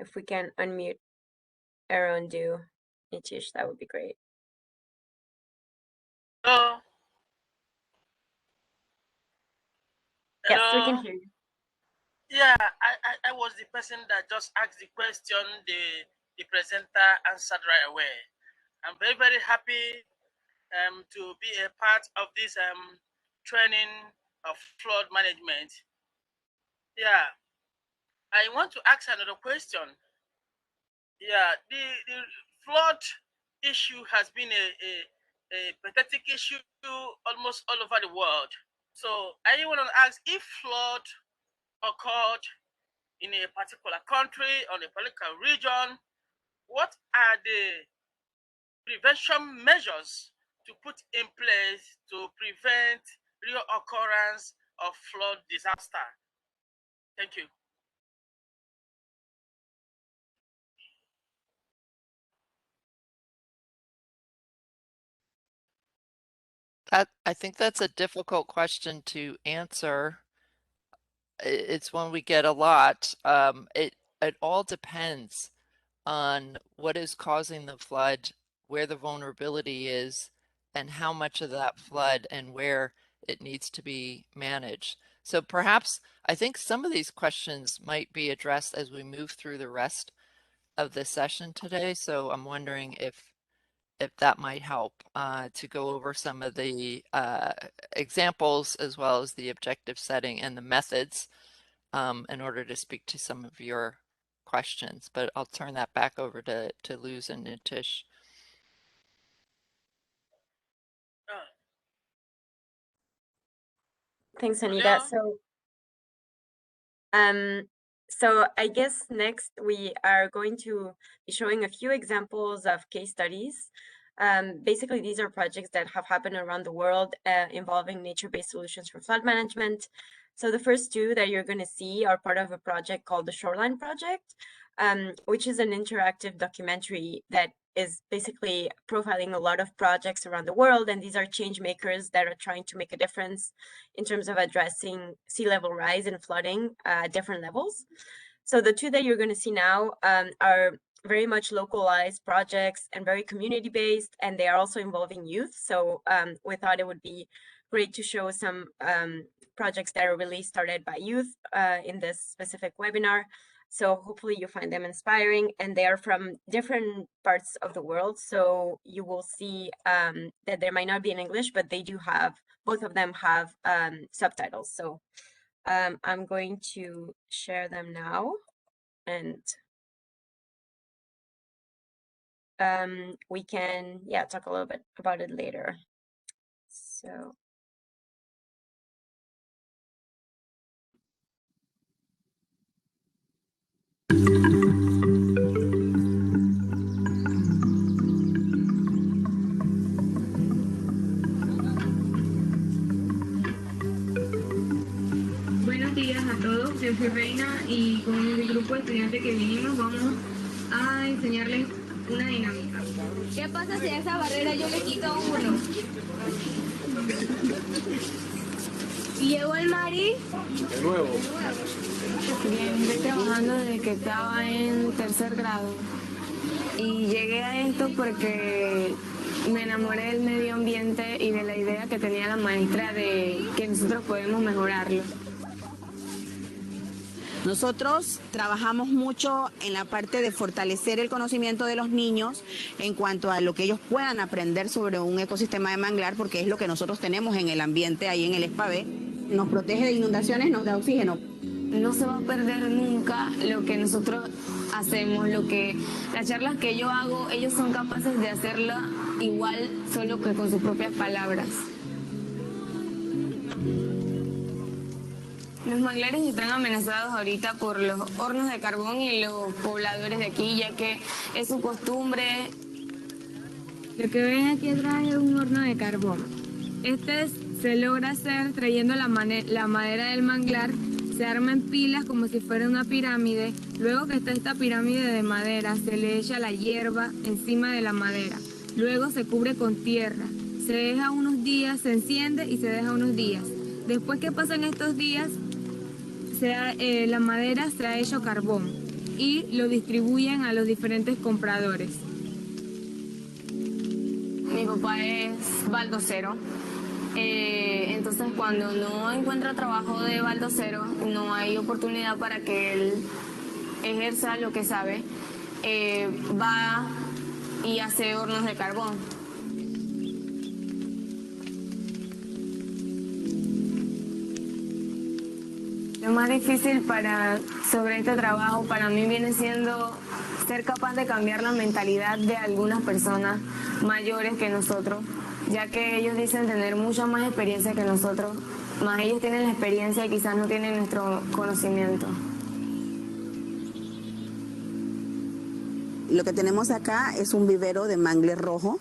if we can unmute Arondu Nitish, that would be great. Hello. Yes, we can Hello. hear you. Yeah, I was the person that just asked the question. The presenter answered right away. I'm very, very happy to be a part of this training of flood management. Yeah, I want to ask another question. Yeah, the flood issue has been a pathetic issue almost all over the world. So I want to ask, if flood occurred in a particular country or a particular region, what are the prevention measures to put in place to prevent reoccurrence of flood disaster? Thank you. I think that's a difficult question to answer. It's one we get a lot. It all depends on what is causing the flood, where the vulnerability is, and how much of that flood and where it needs to be managed. So perhaps I think some of these questions might be addressed as we move through the rest of the session today. So I'm wondering if that might help to go over some of the examples as well as the objective setting and the methods in order to speak to some of your questions. But I'll turn that back over to Luz and Nitish. Thanks, Anita. So I guess next we are going to be showing a few examples of case studies. Basically, these are projects that have happened around the world involving nature-based solutions for flood management. So the first two that you're going to see are part of a project called the Shoreline Project, which is an interactive documentary that is basically profiling a lot of projects around the world. And these are change makers that are trying to make a difference in terms of addressing sea level rise and flooding at different levels. So the two that you're going to see now are very much localized projects and very community based, and they are also involving youth. So we thought it would be great to show some projects that are really started by youth in this specific webinar. So hopefully you find them inspiring, and they are from different parts of the world. So you will see that there might not be in English, but they do have, both of them have subtitles. So I'm going to share them now, and we can, talk a little bit about it later. So. Buenos días a todos, yo soy Reina y con el grupo de estudiantes que vinimos vamos a enseñarles una dinámica. ¿Qué pasa si a esa barrera yo le quito uno? ¿Y llegó el Mari? De nuevo. Bien, estoy trabajando desde que estaba en tercer grado y llegué a esto porque me enamoré del medio ambiente y de la idea que tenía la maestra de que nosotros podemos mejorarlo. Nosotros trabajamos mucho en la parte de fortalecer el conocimiento de los niños en cuanto a lo que ellos puedan aprender sobre un ecosistema de manglar, porque es lo que nosotros tenemos en el ambiente ahí en el Espavé. Nos protege de inundaciones, nos da oxígeno. No se va a perder nunca lo que nosotros hacemos, las charlas que yo hago, ellos son capaces de hacerla igual, solo que con sus propias palabras. Los manglares están amenazados ahorita por los hornos de carbón y los pobladores de aquí, ya que es su costumbre. Lo que ven aquí atrás es un horno de carbón. Se logra hacer trayendo la madera del manglar, Se arma en pilas como si fuera una pirámide. Luego que está esta pirámide de madera, se le echa la hierba encima de la madera. Luego se cubre con tierra. Se deja unos días, se enciende y se deja unos días. Después que pasan estos días, la madera se ha hecho carbón y lo distribuyen a los diferentes compradores. Mi papá es baldocero. Entonces cuando no encuentra trabajo de baldocero, no hay oportunidad para que él ejerza lo que sabe, va y hace hornos de carbón. Lo más difícil sobre este trabajo para mí viene siendo ser capaz de cambiar la mentalidad de algunas personas mayores que nosotros, ya que ellos dicen tener mucha más experiencia que nosotros, más ellos tienen la experiencia y quizás no tienen nuestro conocimiento. Lo que tenemos acá es un vivero de manglar rojo,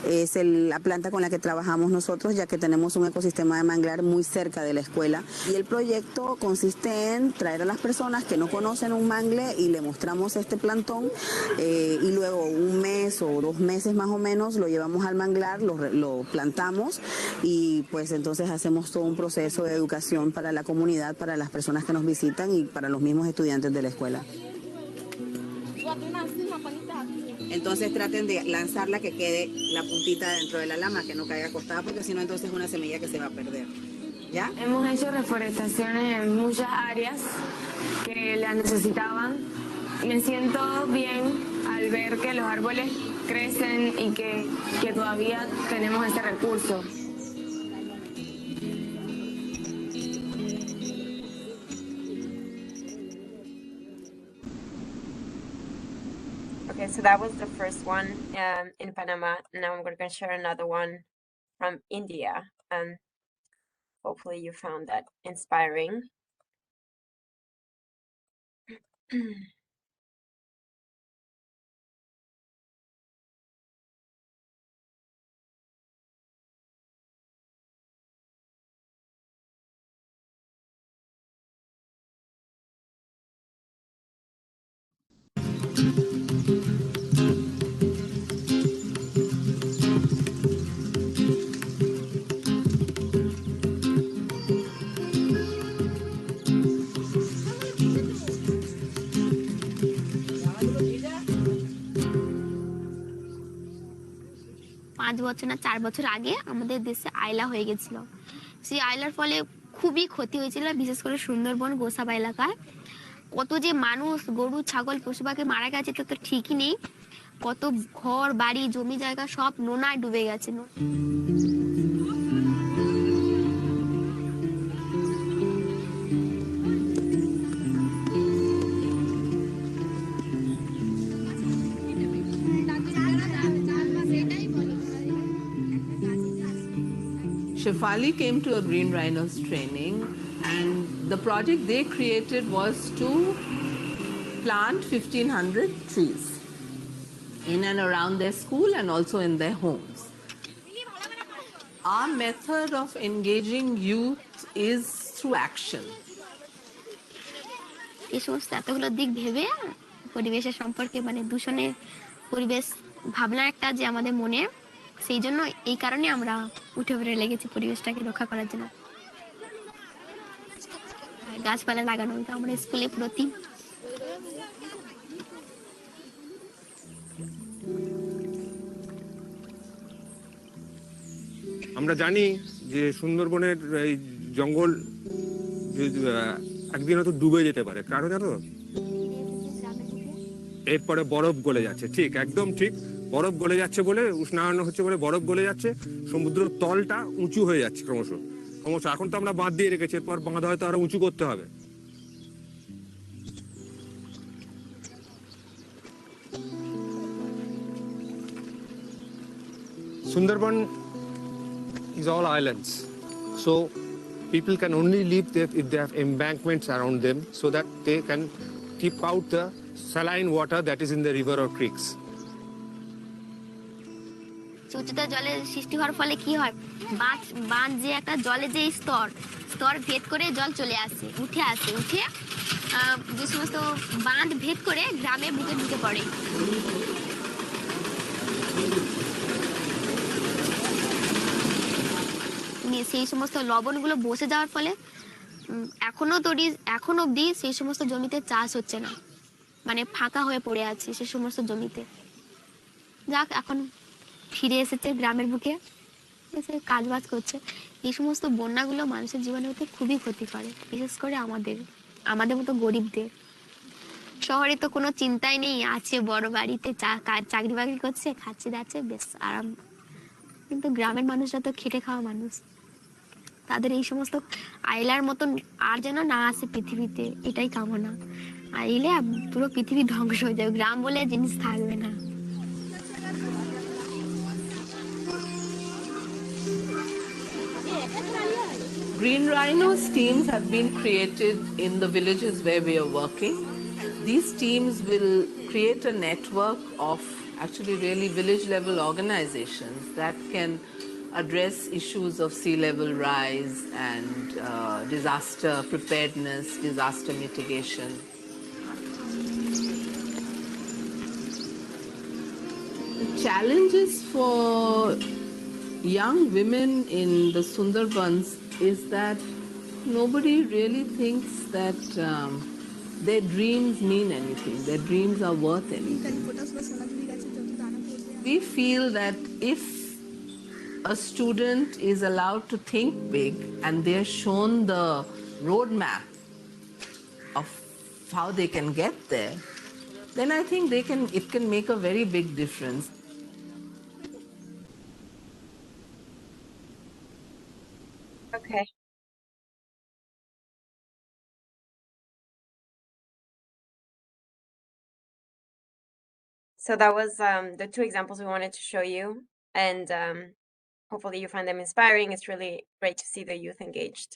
es la planta con la que trabajamos nosotros, ya que tenemos un ecosistema de manglar muy cerca de la escuela. Y el proyecto consiste en traer a las personas que no conocen un mangle y le mostramos este plantón, y luego un mes o 2 meses más o menos lo llevamos al manglar, lo plantamos y pues entonces hacemos todo un proceso de educación para la comunidad, para las personas que nos visitan y para los mismos estudiantes de la escuela. Entonces traten de lanzarla que quede la puntita dentro de la lama, que no caiga acostada, porque si no entonces es una semilla que se va a perder. ¿Ya? Hemos hecho reforestaciones en muchas áreas que las necesitaban. Me siento bien al ver que los árboles crecen y que todavía tenemos ese recurso. Okay, so that was the first one in Panama. Now I'm going to share another one from India. Hopefully you found that inspiring. পাঁচ বছর না 4 বছর আগে আমাদের দেশে আইলা হয়ে গেছিল। সেই আইলার ফলে খুবই ক্ষতি হয়েছিল, বিশেষ করে সুন্দরবন গোসাবা এলাকায়। কত যে মানুষ, গরু, ছাগল, পশু পাখি মারা গেছে তা তো ঠিকই নেই। কত ঘর বাড়ি জমি জায়গা সব নোনায় ডুবে গেছে। Shefali came to a Green Rhinos training, and the project they created was to plant 1,500 trees in and around their school and also in their homes. Our method of engaging youth is through action. এই সমস্ত এতগুলো দিক ভেবে পরিবেশের সম্পর্কে দূষণের পরিবেশ ভাবনা একটা যে আমাদের মনে, সেই জন্য এই কারণে আমরা উঠে পড়ে লেগেছি পরিবেশটাকে রক্ষা করার জন্য। গাছপালা লাগানো আমরা স্কুলে প্রতি। আমরা জানি যে সুন্দরবনের এই জঙ্গল একদিন হয়তো ডুবে যেতে পারে, কারণ জানো এরপরে বরফ গলে যাচ্ছে। ঠিক, একদম ঠিক, বরফ গলে যাচ্ছে বলে, উষ্ণায়ন হচ্ছে বলে বরফ গলে যাচ্ছে, সমুদ্রের তলটা উঁচু হয়ে যাচ্ছে ক্রমশ ক্রমশ। এখন তো আমরা বাঁধ দিয়ে রেখেছি, এরপর বাঁধ হয়তো আরো উঁচু করতে হবে। Sundarban is all islands, so people can only live there if they have embankments around them, so that they can keep out the saline water that is in the river or creeks. উচ্চতা জলের সৃষ্টি হওয়ার ফলে কি হয়, বাঁধ যে একটা জলে যে স্তর ভেদ করে জল চলে আসে, উঠে যে সমস্ত বাঁধ ভেদ করে গ্রামে বুকে ঢুকে পড়ে। সেই সমস্ত লবণগুলো বসে যাওয়ার ফলে এখন অবধি সেই সমস্ত জমিতে চাষ হচ্ছে না, মানে ফাঁকা হয়ে পড়ে আছে সেই সমস্ত জমিতে। যাক, এখন ফিরে এসেছে গ্রামের বুকে, এসে কাজবাজ করছে। এই সমস্ত বন্যাগুলো মানুষের জীবনের মধ্যে খুবই ক্ষতি করে, বিশেষ করে আমাদের মতো গরিবদের। শহরে তো কোনো চিন্তাই নেই, আছে বড় বাড়িতে চাকরি বাকরি করছে, খাচ্ছে দাচ্ছে, বেশ আরাম। কিন্তু গ্রামের মানুষরা তো খেটে খাওয়া মানুষ, তাদের এই সমস্ত আইলার মতন আর যেন না আসে পৃথিবীতে, এটাই কামনা। আইলে পুরো পৃথিবী ধ্বংস হয়ে যাবে, গ্রাম বলে জিনিস থাকবে না। Green Rhinos teams have been created in the villages where we are working. These teams will create a network of actually really village level organizations that can address issues of sea level rise and disaster preparedness, disaster mitigation. The challenges for young women in the Sundarbans is that nobody really thinks that their dreams mean anything, their dreams are worth anything. We feel that if a student is allowed to think big and they're shown the roadmap of how they can get there, then I think it can make a very big difference. Okay. So that was the two examples we wanted to show you, and hopefully you find them inspiring. It's really great to see the youth engaged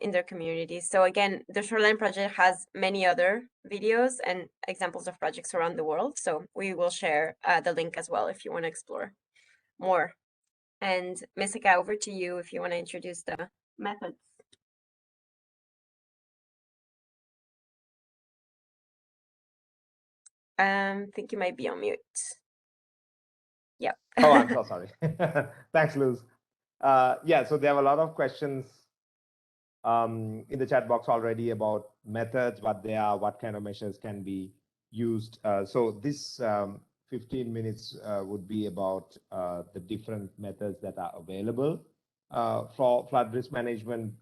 in their communities. So again, the Shoreline Project has many other videos and examples of projects around the world. So we will share the link as well if you want to explore more. And Misika, over to you if you want to introduce the methods. I think you might be on mute. Yep. Oh, I'm so sorry. Thanks, Luz. Yeah, so there have a lot of questions in the chat box already about methods, what they are, what kind of measures can be used. So this 15 minutes would be about the different methods that are available for flood risk management,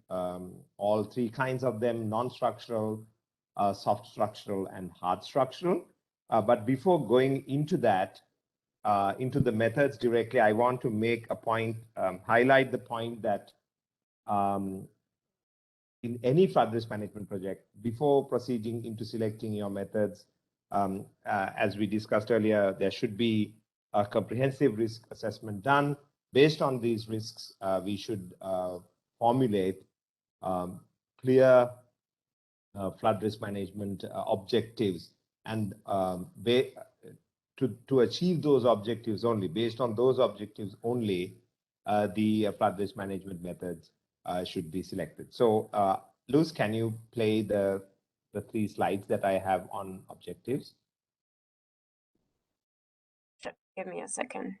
all three kinds of them: non-structural, soft structural, and hard structural. But before going into that, into the methods directly, I want to make a point, highlight the point that in any flood risk management project, before proceeding into selecting your methods, as we discussed earlier, there should be a comprehensive risk assessment done. Based on these risks, we should formulate clear flood risk management objectives, and to achieve those objectives only, based on those objectives only, the flood risk management methods should be selected. So Luz, can you play the three slides that I have on objectives? Sure. Give me a second.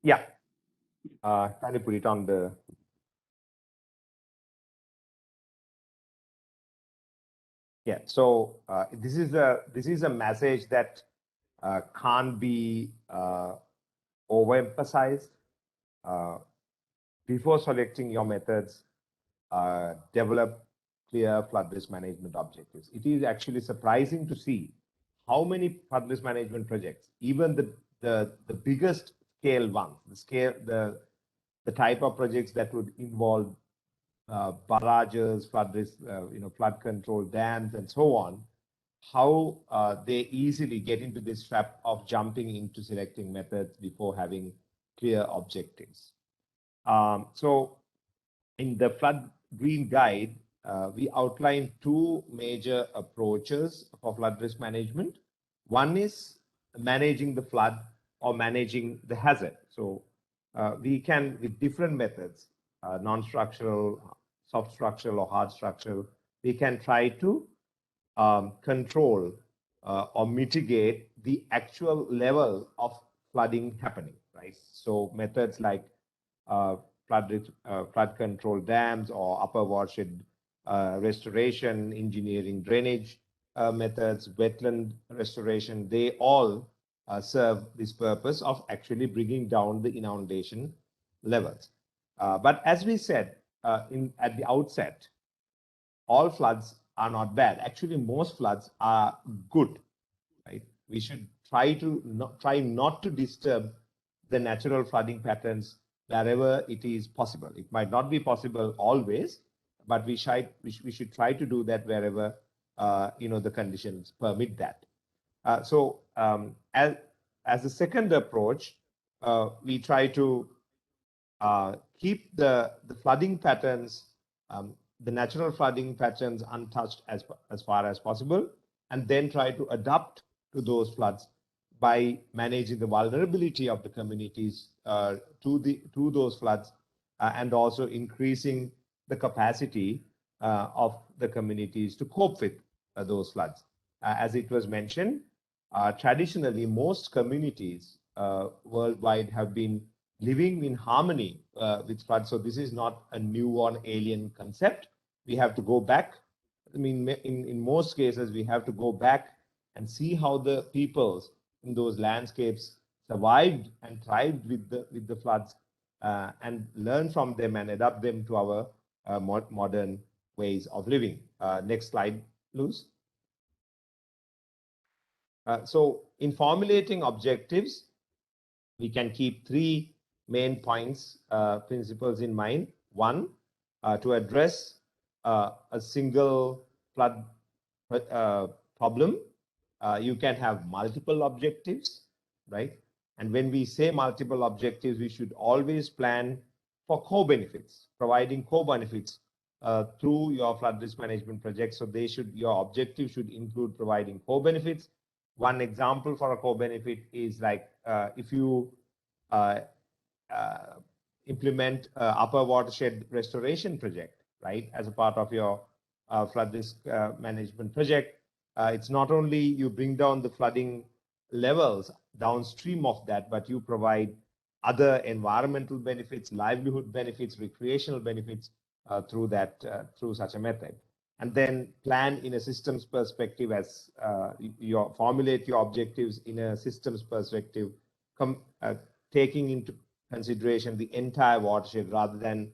Yeah. Can you put it on the? Yeah. So this is a message that can't be overemphasized. Before selecting your methods, develop clear flood risk management objectives. It is actually surprising to see how many flood risk management projects, even the biggest scale ones, the type of projects that would involve barrages, flood control dams, and so on, how they easily get into this trap of jumping into selecting methods before having clear objectives. So in the Flood Green Guide, we outline two major approaches for flood risk management. One is managing the flood or managing the hazard. So we can, with different methods, non-structural, soft structural, or hard structural, we can try to control or mitigate the actual level of flooding happening, right? So methods like flood control dams or upper watershed restoration, engineering drainage methods, wetland restoration, they all serve this purpose of actually bringing down the inundation levels. But as we said at the outset, all floods are not bad. Actually, most floods are good, right? We should try not to disturb the natural flooding patterns wherever it is possible. It might not be possible always, but we should try to do that wherever the conditions permit that. So as a second approach, we try to keep the flooding patterns, the natural flooding patterns untouched as far as possible, and then try to adapt to those floods by managing the vulnerability of the communities to those floods, and also increasing the capacity of the communities to cope with those floods. As it was mentioned, traditionally, most communities worldwide have been living in harmony with floods. So this is not a new or alien concept. We have to go back. I mean, in most cases, we have to go back and see how the peoples in those landscapes survived and thrived with the floods, and learn from them and adapt them to our modern ways of living. Next slide, Luz. So in formulating objectives, we can keep three main points, principles in mind. One, to address a single flood problem, you can have multiple objectives, right? And when we say multiple objectives, we should always plan for co-benefits, providing co-benefits through your flood risk management project. So your objective should include providing co-benefits. One example for a co-benefit is like if you implement upper watershed restoration project, right, as a part of your flood risk management project, it's not only you bring down the flooding levels downstream of that, but you provide other environmental benefits, livelihood benefits, recreational benefits through such a method. And then plan in a systems perspective as you formulate your objectives in a systems perspective, taking into consideration the entire watershed rather than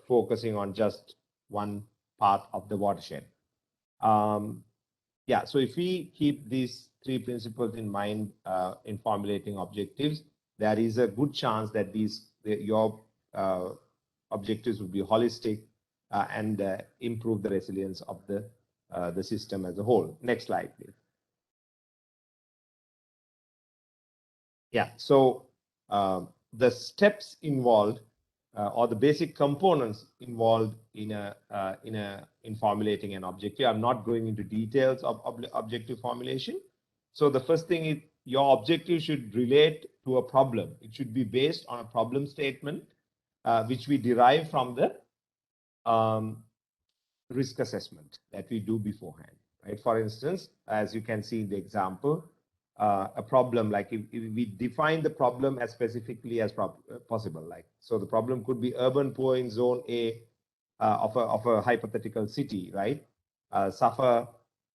focusing on just one part of the watershed. Yeah, so if we keep these three principles in mind in formulating objectives, there is a good chance that your objectives will be holistic and improve the resilience of the system as a whole. Next slide, please. Yeah, so the steps involved or the basic components involved in formulating an objective. I'm not going into details of objective formulation. So the first thing is your objective should relate to a problem. It should be based on a problem statement, which we derive from the risk assessment that we do beforehand, right? For instance, as you can see in the example, a problem, like if we define the problem as specifically as possible, like, so the problem could be urban poor in zone A of a hypothetical city, right? Suffer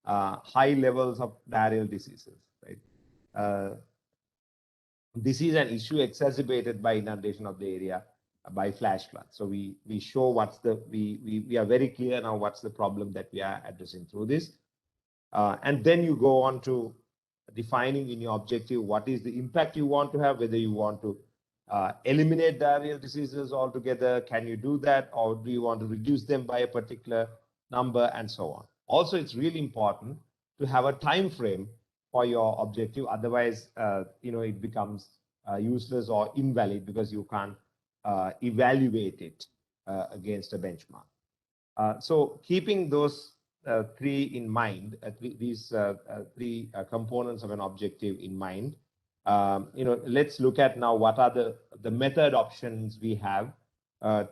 high levels of diarrheal diseases, right? This is an issue exacerbated by inundation of the area by flash flood. So we show we are very clear now what's the problem that we are addressing through this. And then you go on to defining in your objective what is the impact you want to have, whether you want to eliminate diarrheal diseases altogether? Can you do that? Or do you want to reduce them by a particular number and so on? Also, it's really important to have a time frame for your objective. Otherwise, it becomes useless or invalid because you can't evaluate it against a benchmark. So keeping those three in mind, these three components of an objective in mind, let's look at now what are the method options we have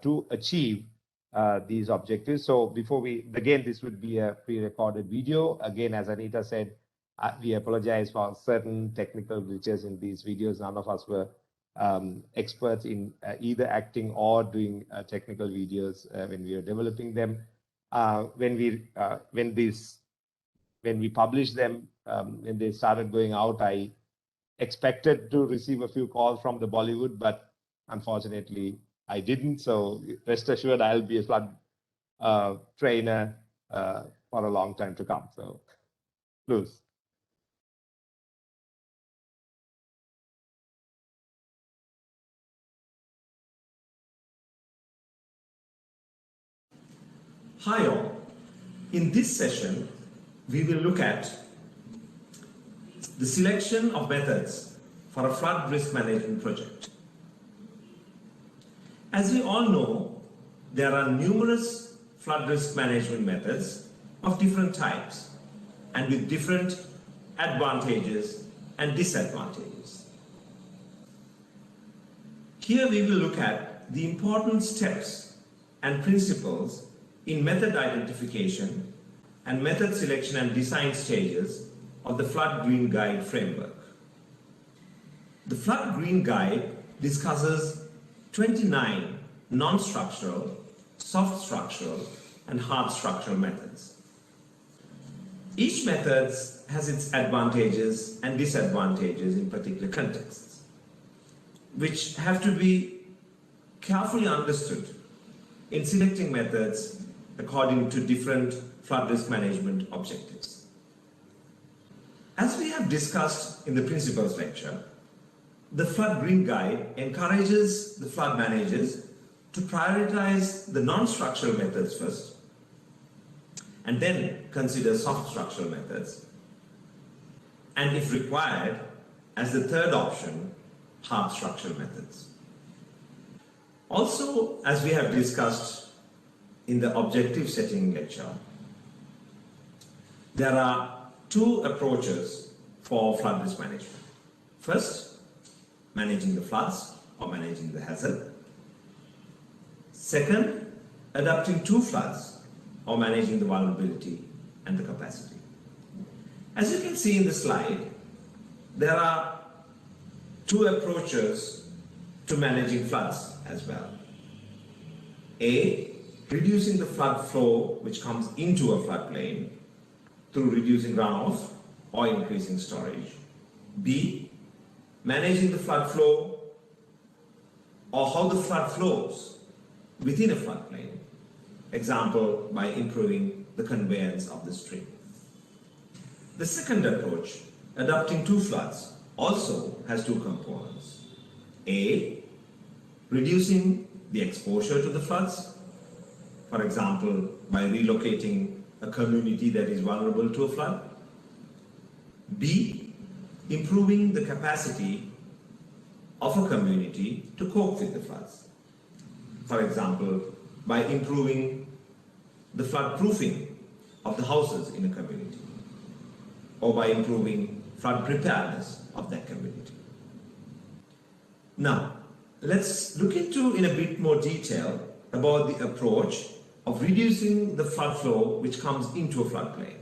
to achieve these objectives. So before we begin, this would be a pre-recorded video. Again, as Anita said, we apologize for certain technical glitches in these videos. None of us were experts in either acting or doing technical videos when we were developing them. When we published them, when they started going out, I expected to receive a few calls from the Bollywood, but unfortunately I didn't. So rest assured, I'll be a flood trainer for a long time to come. So, Luz. Hi all. In this session, we will look at the selection of methods for a flood risk management project. As we all know, there are numerous flood risk management methods of different types and with different advantages and disadvantages. Here we will look at the important steps and principles in method identification and method selection and design stages of the Flood Green Guide framework. The Flood Green Guide discusses 29 non-structural, soft structural, and hard structural methods. Each method has its advantages and disadvantages in particular contexts, which have to be carefully understood in selecting methods according to different flood risk management objectives. As we have discussed in the principles lecture, the Flood Green Guide encourages the flood managers to prioritize the non-structural methods first, and then consider soft structural methods, and if required, as the third option, hard structural methods. Also, as we have discussed in the objective setting lecture, there are two approaches for flood risk management. First, managing the floods or managing the hazard. Second, adapting to floods or managing the vulnerability and the capacity. As you can see in the slide, there are two approaches to managing floods as well. A, reducing the flood flow which comes into a floodplain through reducing runoff or increasing storage. B, managing the flood flow or how the flood flows within a floodplain. Example, by improving the conveyance of the stream. The second approach, adapting to floods, also has two components. A, reducing the exposure to the floods, for example, by relocating a community that is vulnerable to a flood. B, improving the capacity of a community to cope with the floods. For example, by improving the flood proofing of the houses in a community, or by improving flood preparedness of that community. Now, let's look into in a bit more detail about the approach of reducing the flood flow which comes into a floodplain.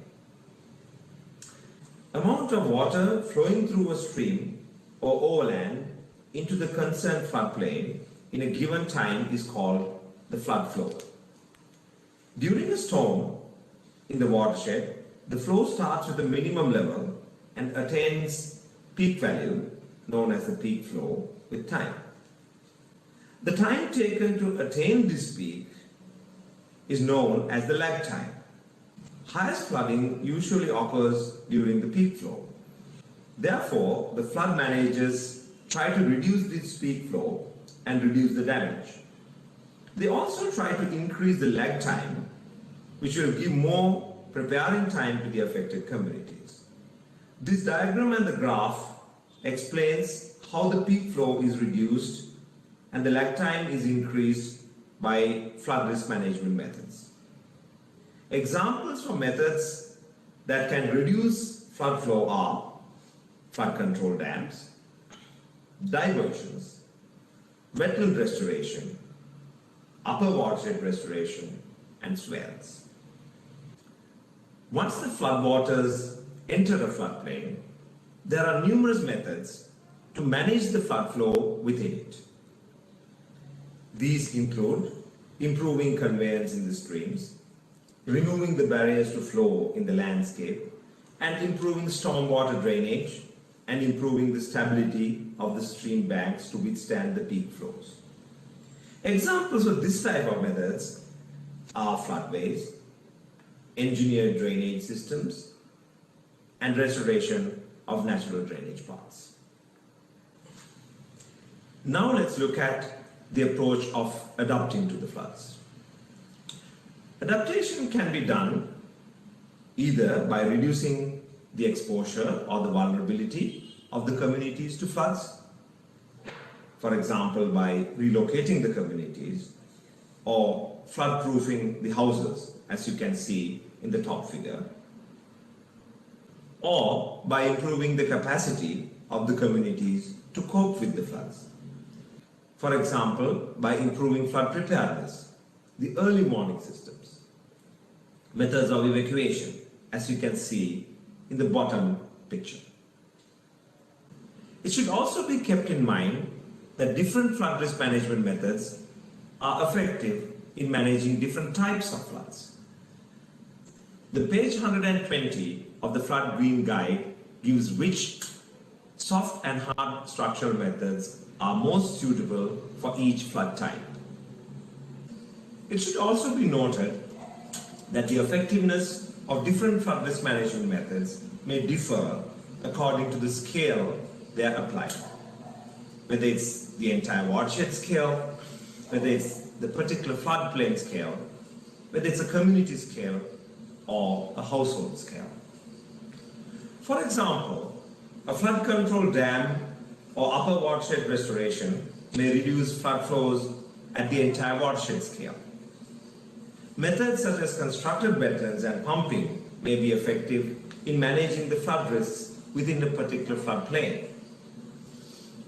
Amount of water flowing through a stream or overland into the concerned floodplain in a given time is called the flood flow. During a storm in the watershed, the flow starts with a minimum level and attains peak value, known as the peak flow, with time. The time taken to attain this peak is known as the lag time. Highest flooding usually occurs during the peak flow. Therefore, the flood managers try to reduce this peak flow and reduce the damage. They also try to increase the lag time, which will give more preparing time to the affected communities. This diagram and the graph explains how the peak flow is reduced and the lag time is increased by flood risk management methods. Examples of methods that can reduce flood flow are flood control dams, diversions, wetland restoration, upper watershed restoration, and swales. Once the floodwaters enter a floodplain, there are numerous methods to manage the flood flow within it. These include improving conveyance in the streams, removing the barriers to flow in the landscape, and improving stormwater drainage, and improving the stability of the stream banks to withstand the peak flows. Examples of this type of methods are floodways, engineered drainage systems, and restoration of natural drainage paths. Now let's look at the approach of adapting to the floods. Adaptation can be done either by reducing the exposure or the vulnerability of the communities to floods, for example, by relocating the communities or flood-proofing the houses, as you can see in the top figure, or by improving the capacity of the communities to cope with the floods. For example, by improving flood preparedness, the early warning systems, methods of evacuation, as you can see in the bottom picture. It should also be kept in mind that different flood risk management methods are effective in managing different types of floods. The page 120 of the Flood Green Guide gives which soft and hard structural methods are most suitable for each flood type. It should also be noted that the effectiveness of different flood risk management methods may differ according to the scale they are applied, whether it's the entire watershed scale, whether it's the particular floodplain scale, whether it's a community scale or a household scale. For example, a flood control dam or upper watershed restoration may reduce flood flows at the entire watershed scale. Methods such as constructed wetlands and pumping may be effective in managing the flood risks within a particular floodplain,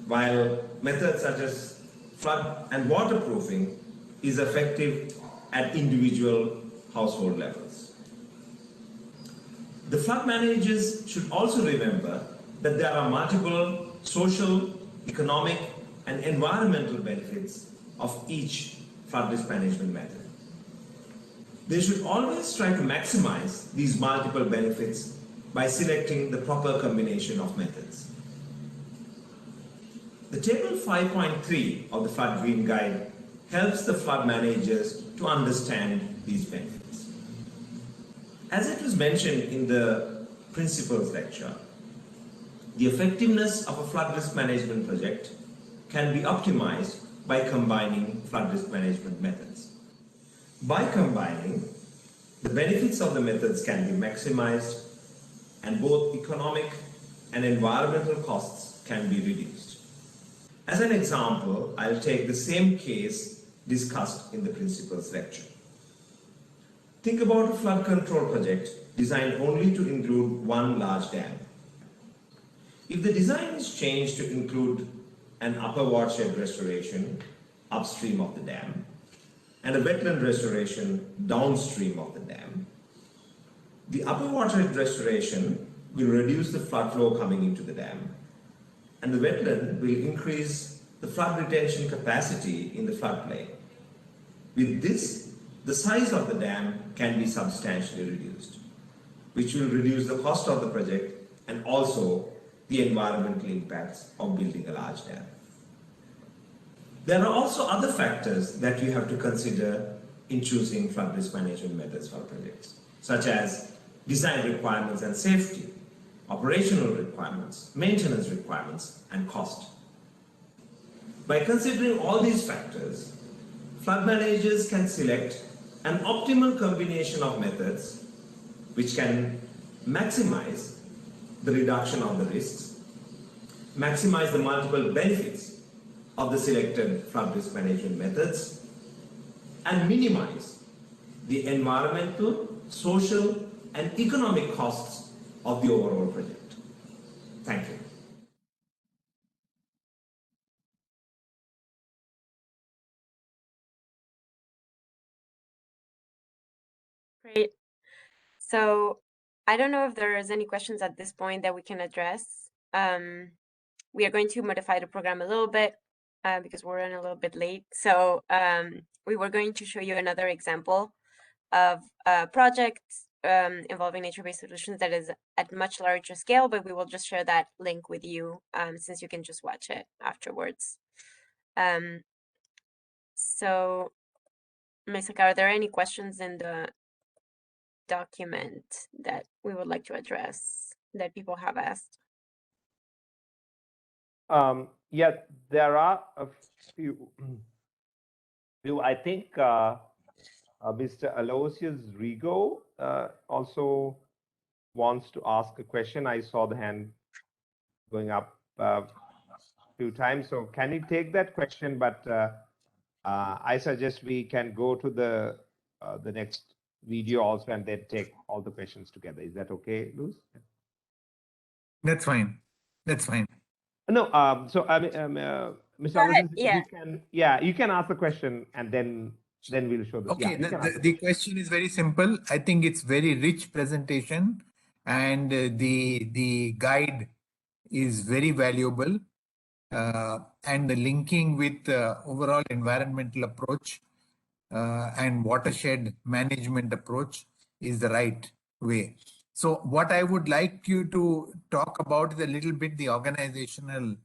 while methods such as flood and waterproofing is effective at individual household levels. The flood managers should also remember that there are multiple social, economic, and environmental benefits of each flood risk management method. They should always try to maximize these multiple benefits by selecting the proper combination of methods. The table 5.3 of the Flood Green Guide helps the flood managers to understand these benefits. As it was mentioned in the principles lecture, the effectiveness of a flood risk management project can be optimized by combining flood risk management methods. By combining, the benefits of the methods can be maximized and both economic and environmental costs can be reduced. As an example, I'll take the same case discussed in the principles lecture. Think about a flood control project designed only to include one large dam. If the design is changed to include an upper watershed restoration upstream of the dam and a wetland restoration downstream of the dam, the upper watershed restoration will reduce the flood flow coming into the dam, and the wetland will increase the flood retention capacity in the floodplain. With this, the size of the dam can be substantially reduced, which will reduce the cost of the project and also the environmental impacts of building a large dam. There are also other factors that you have to consider in choosing flood risk management methods for projects, such as design requirements and safety, operational requirements, maintenance requirements, and cost. By considering all these factors, flood managers can select an optimal combination of methods which can maximize the reduction of the risks, maximize the multiple benefits of the selected flood risk management methods, and minimize the environmental, social, and economic costs of the overall project. Thank you. Great. So I don't know if there's any questions at this point that we can address. We are going to modify the program a little bit because we're running a little bit late. So we were going to show you another example of a project involving nature-based solutions that is at much larger scale, but we will just share that link with you since you can just watch it afterwards. So, Misaka, are there any questions in the document that we would like to address that people have asked? Yeah, there are a few. I think Mr. Aloysius Rigo also wants to ask a question. I saw the hand going up a few times. So can you take that question? But I suggest we can go to the next video also and then take all the questions together. Is that okay, Luz? That's fine. That's fine. No, so I mean, Mr. Aloysius, you can ask the question and then we'll show the. Okay, Yeah, the question is very simple. I think it's very rich presentation, and the guide is very valuable, and the linking with overall environmental approach and watershed management approach is the right way. So what I would like you to talk about is a little bit the organizational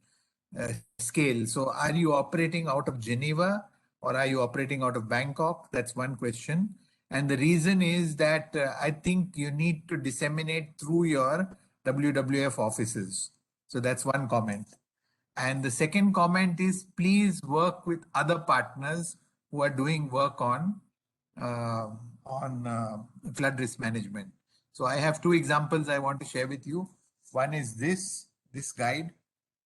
scale. So are you operating out of Geneva or are you operating out of Bangkok? That's one question. And the reason is that I think you need to disseminate through your WWF offices. So that's one comment. And the second comment is please work with other partners who are doing work on flood risk management. So I have two examples I want to share with you. One is this guide.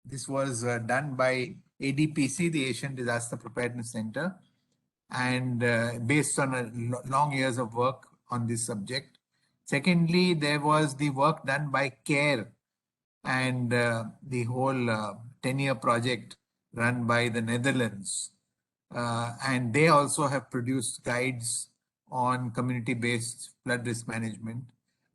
This was done by ADPC, the Asian Disaster Preparedness Center, and based on long years of work on this subject. Secondly, there was the work done by CARE and the whole 10-year project run by the Netherlands. And they also have produced guides on community-based flood risk management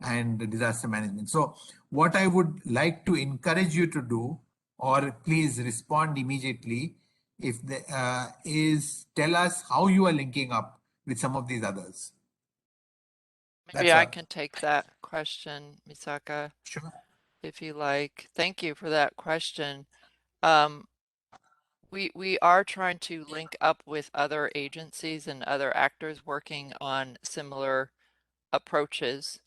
and disaster management. So what I would like to encourage you to do, or please respond immediately, is tell us how you are linking up with some of these others. Maybe I can take that question, Misaka. Sure. If you like. Thank you for that question. We are trying to link up with other agencies and other actors working on similar approaches.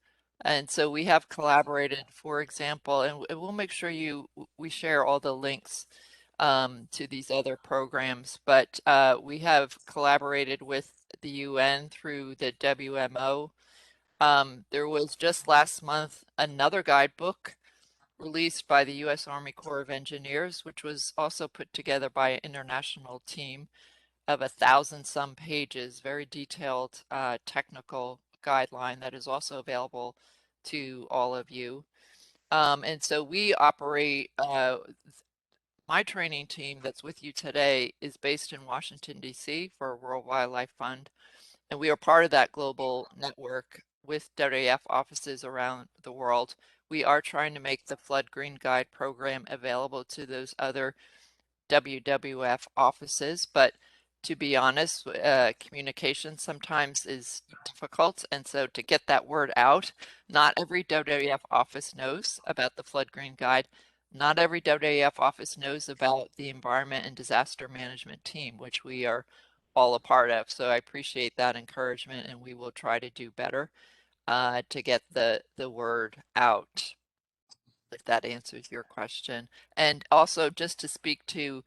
And so we have collaborated, for example, and we'll make sure we share all the links to these other programs, but we have collaborated with the UN through the WMO. There was just last month another guidebook released by the U.S. Army Corps of Engineers, which was also put together by an international team of 1,000-some pages, very detailed technical guideline that is also available to all of you. And so we operate, my training team that's with you today is based in Washington, D.C. for World Wildlife Fund. And we are part of that global network with WWF offices around the world. We are trying to make the Flood Green Guide program available to those other WWF offices, but to be honest, communication sometimes is difficult. And so to get that word out, not every WWF office knows about the Flood Green Guide. Not every WWF office knows about the Environment and Disaster Management team, which we are all a part of. So I appreciate that encouragement, and we will try to do better to get the word out, if that answers your question. And also just to speak to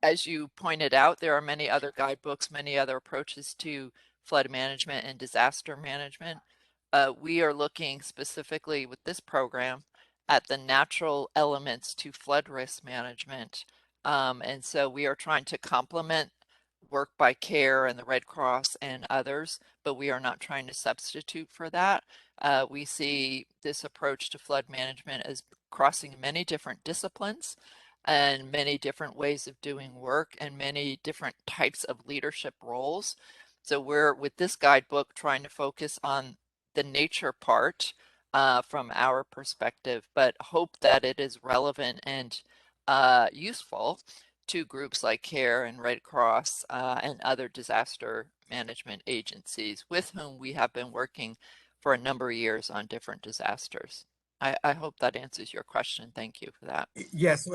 as you pointed out, there are many other guidebooks, many other approaches to flood management and disaster management. We are looking specifically with this program at the natural elements to flood risk management. And so we are trying to complement work by CARE and the Red Cross and others, but we are not trying to substitute for that. We see this approach to flood management as crossing many different disciplines and many different ways of doing work and many different types of leadership roles. So we're, with this guidebook, trying to focus on the nature part from our perspective, but hope that it is relevant and useful to groups like CARE and Red Cross and other disaster management agencies with whom we have been working for a number of years on different disasters. I hope that answers your question. Thank you for that. Yes, so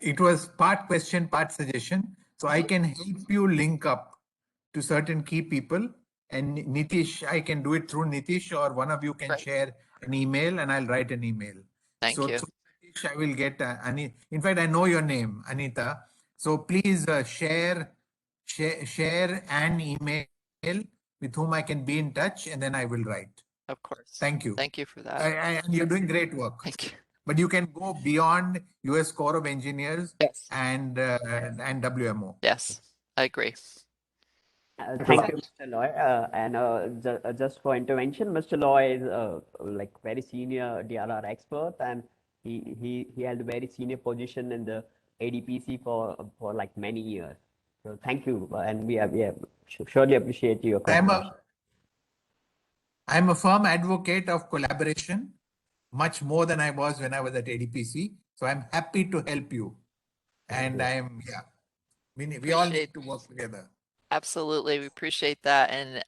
it was part question, part suggestion. So I can help you link up to certain key people. And Nitish, I can do it through Nitish, or one of you can share an email and I'll write an email. Thank you. Through Nitish, I will get, in fact, I know your name, Anita. So please share an email with whom I can be in touch, and then I will write. Of course. Thank you. Thank you for that. And you're doing great work. Thank you. But you can go beyond US Corps of Engineers and WMO. Yes, I agree. Thank you, Mr. Loy. Just for intervention, Mr. Loy is like very senior DRR expert, and he held a very senior position in the ADPC for like many years. So thank you, and we surely appreciate your contribution. I'm a firm advocate of collaboration, much more than I was when I was at ADPC. So I'm happy to help you. And we all need to work together. Absolutely, we appreciate that, and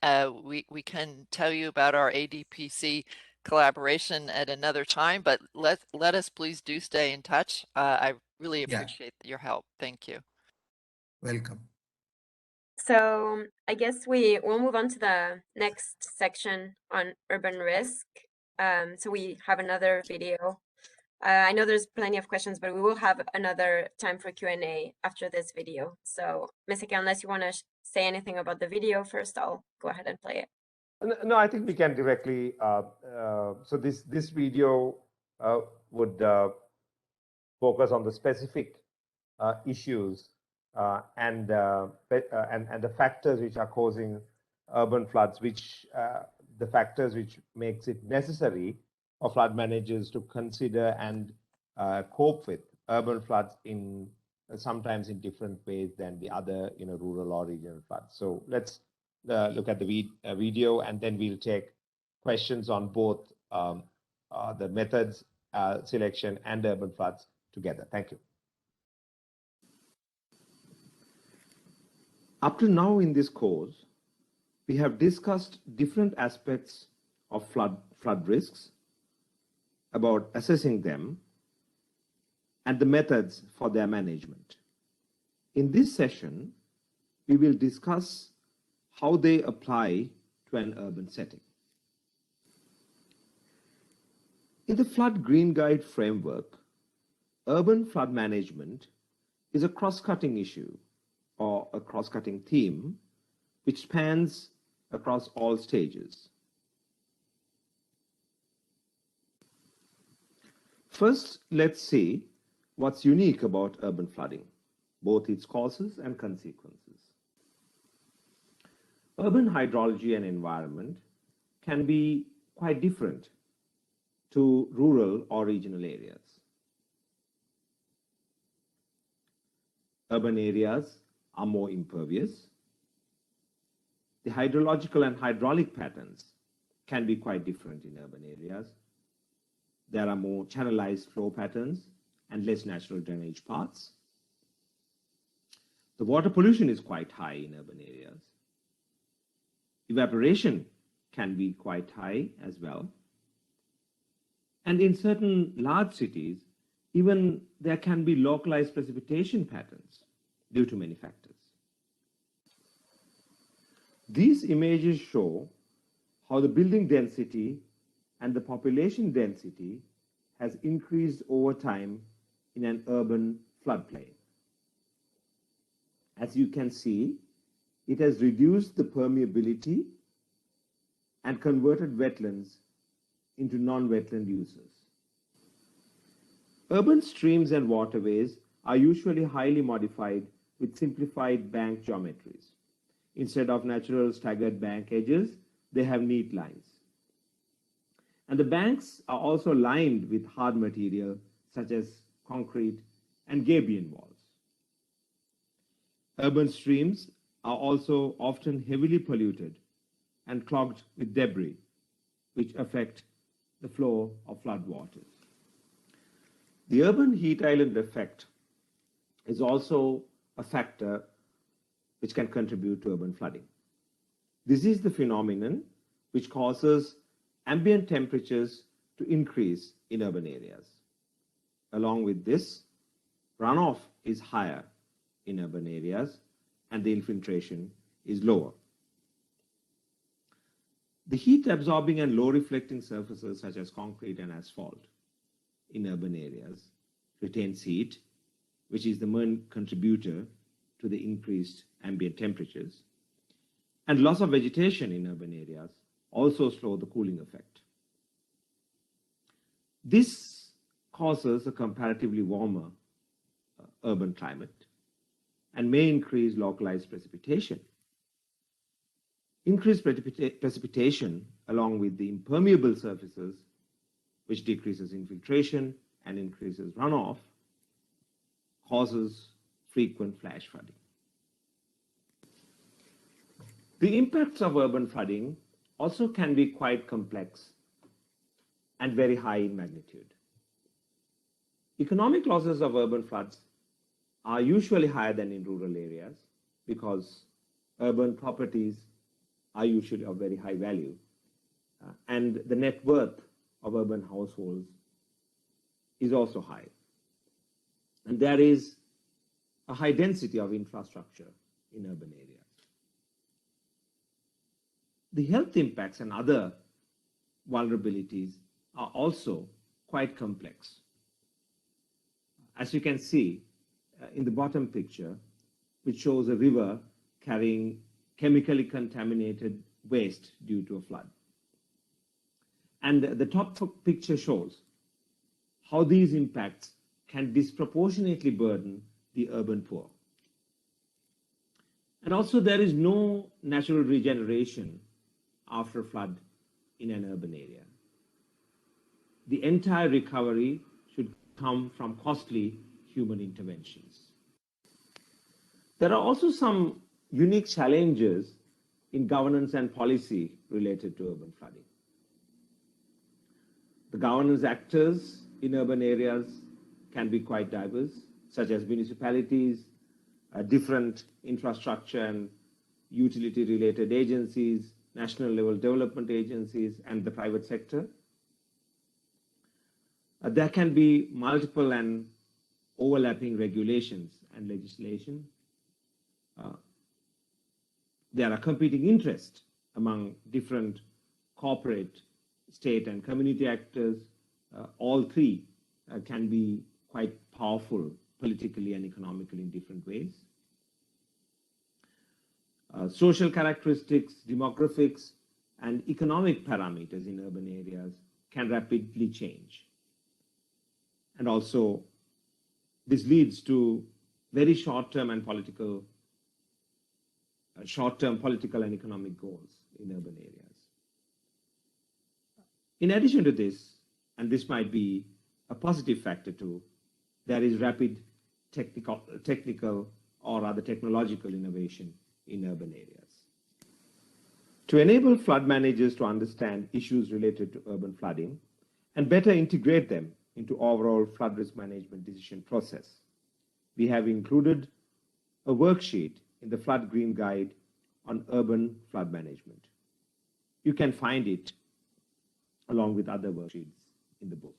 we can tell you about our ADPC collaboration at another time. But let us please do stay in touch. I really appreciate your help. Thank you. Welcome. So I guess we'll move on to the next section on urban risk. So we have another video. I know there's plenty of questions, but we will have another time for Q&A after this video. So Ms. Eke, unless you want to say anything about the video first, I'll go ahead and play it. No, I think we can directly. So this video would focus on the specific issues and the factors which are causing urban floods, which the factors which makes it necessary for flood managers to consider and cope with urban floods in sometimes in different ways than the other rural or regional floods. So let's look at the video, and then we'll take questions on both the methods selection and urban floods together. Thank you. Up to now in this course, we have discussed different aspects of flood risks, about assessing them, and the methods for their management. In this session, we will discuss how they apply to an urban setting. In the Flood Green Guide framework, urban flood management is a cross-cutting issue or a cross-cutting theme which spans across all stages. First, let's see what's unique about urban flooding, both its causes and consequences. Urban hydrology and environment can be quite different to rural or regional areas. Urban areas are more impervious. The hydrological and hydraulic patterns can be quite different in urban areas. There are more channelized flow patterns and less natural drainage paths. The water pollution is quite high in urban areas. Evaporation can be quite high as well. And in certain large cities, even there can be localized precipitation patterns due to many factors. These images show how the building density and the population density has increased over time in an urban floodplain. As you can see, it has reduced the permeability and converted wetlands into non-wetland uses. Urban streams and waterways are usually highly modified with simplified bank geometries. Instead of natural staggered bank edges, they have neat lines. And the banks are also lined with hard material such as concrete and gabion walls. Urban streams are also often heavily polluted and clogged with debris, which affect the flow of floodwaters. The urban heat island effect is also a factor which can contribute to urban flooding. This is the phenomenon which causes ambient temperatures to increase in urban areas. Along with this, runoff is higher in urban areas and the infiltration is lower. The heat absorbing and low reflecting surfaces such as concrete and asphalt in urban areas retains heat, which is the main contributor to the increased ambient temperatures. And loss of vegetation in urban areas also slow the cooling effect. This causes a comparatively warmer urban climate and may increase localized precipitation. Increased precipitation, along with the impermeable surfaces, which decreases infiltration and increases runoff, causes frequent flash flooding. The impacts of urban flooding also can be quite complex and very high in magnitude. Economic losses of urban floods are usually higher than in rural areas because urban properties are usually of very high value, and the net worth of urban households is also high. And there is a high density of infrastructure in urban areas. The health impacts and other vulnerabilities are also quite complex. As you can see in the bottom picture, which shows a river carrying chemically contaminated waste due to a flood. And the top picture shows how these impacts can disproportionately burden the urban poor. And also there is no natural regeneration after flood in an urban area. The entire recovery should come from costly human interventions. There are also some unique challenges in governance and policy related to urban flooding. The governance actors in urban areas can be quite diverse, such as municipalities, different infrastructure and utility-related agencies, national level development agencies, and the private sector. There can be multiple and overlapping regulations and legislation. There are competing interests among different corporate, state, and community actors. All three can be quite powerful politically and economically in different ways. Social characteristics, demographics, and economic parameters in urban areas can rapidly change. And also, this leads to very short-term political and economic goals in urban areas. In addition to this, and this might be a positive factor too, there is rapid technical or rather technological innovation in urban areas. To enable flood managers to understand issues related to urban flooding and better integrate them into overall flood risk management decision process, we have included a worksheet in the Flood Green Guide on urban flood management. You can find it along with other worksheets in the book.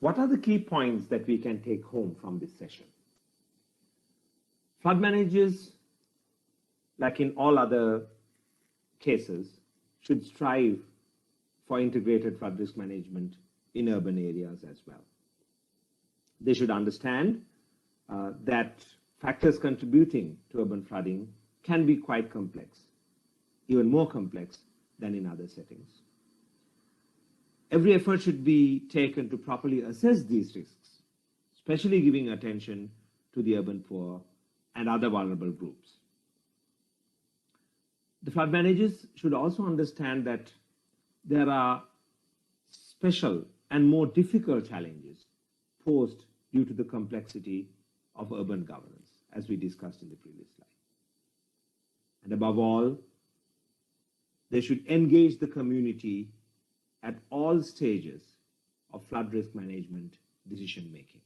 What are the key points that we can take home from this session? Flood managers, like in all other cases, should strive for integrated flood risk management in urban areas as well. They should understand that factors contributing to urban flooding can be quite complex, even more complex than in other settings. Every effort should be taken to properly assess these risks, especially giving attention to the urban poor and other vulnerable groups. The flood managers should also understand that there are special and more difficult challenges posed due to the complexity of urban governance, as we discussed in the previous slide. And above all, they should engage the community at all stages of flood risk management decision making.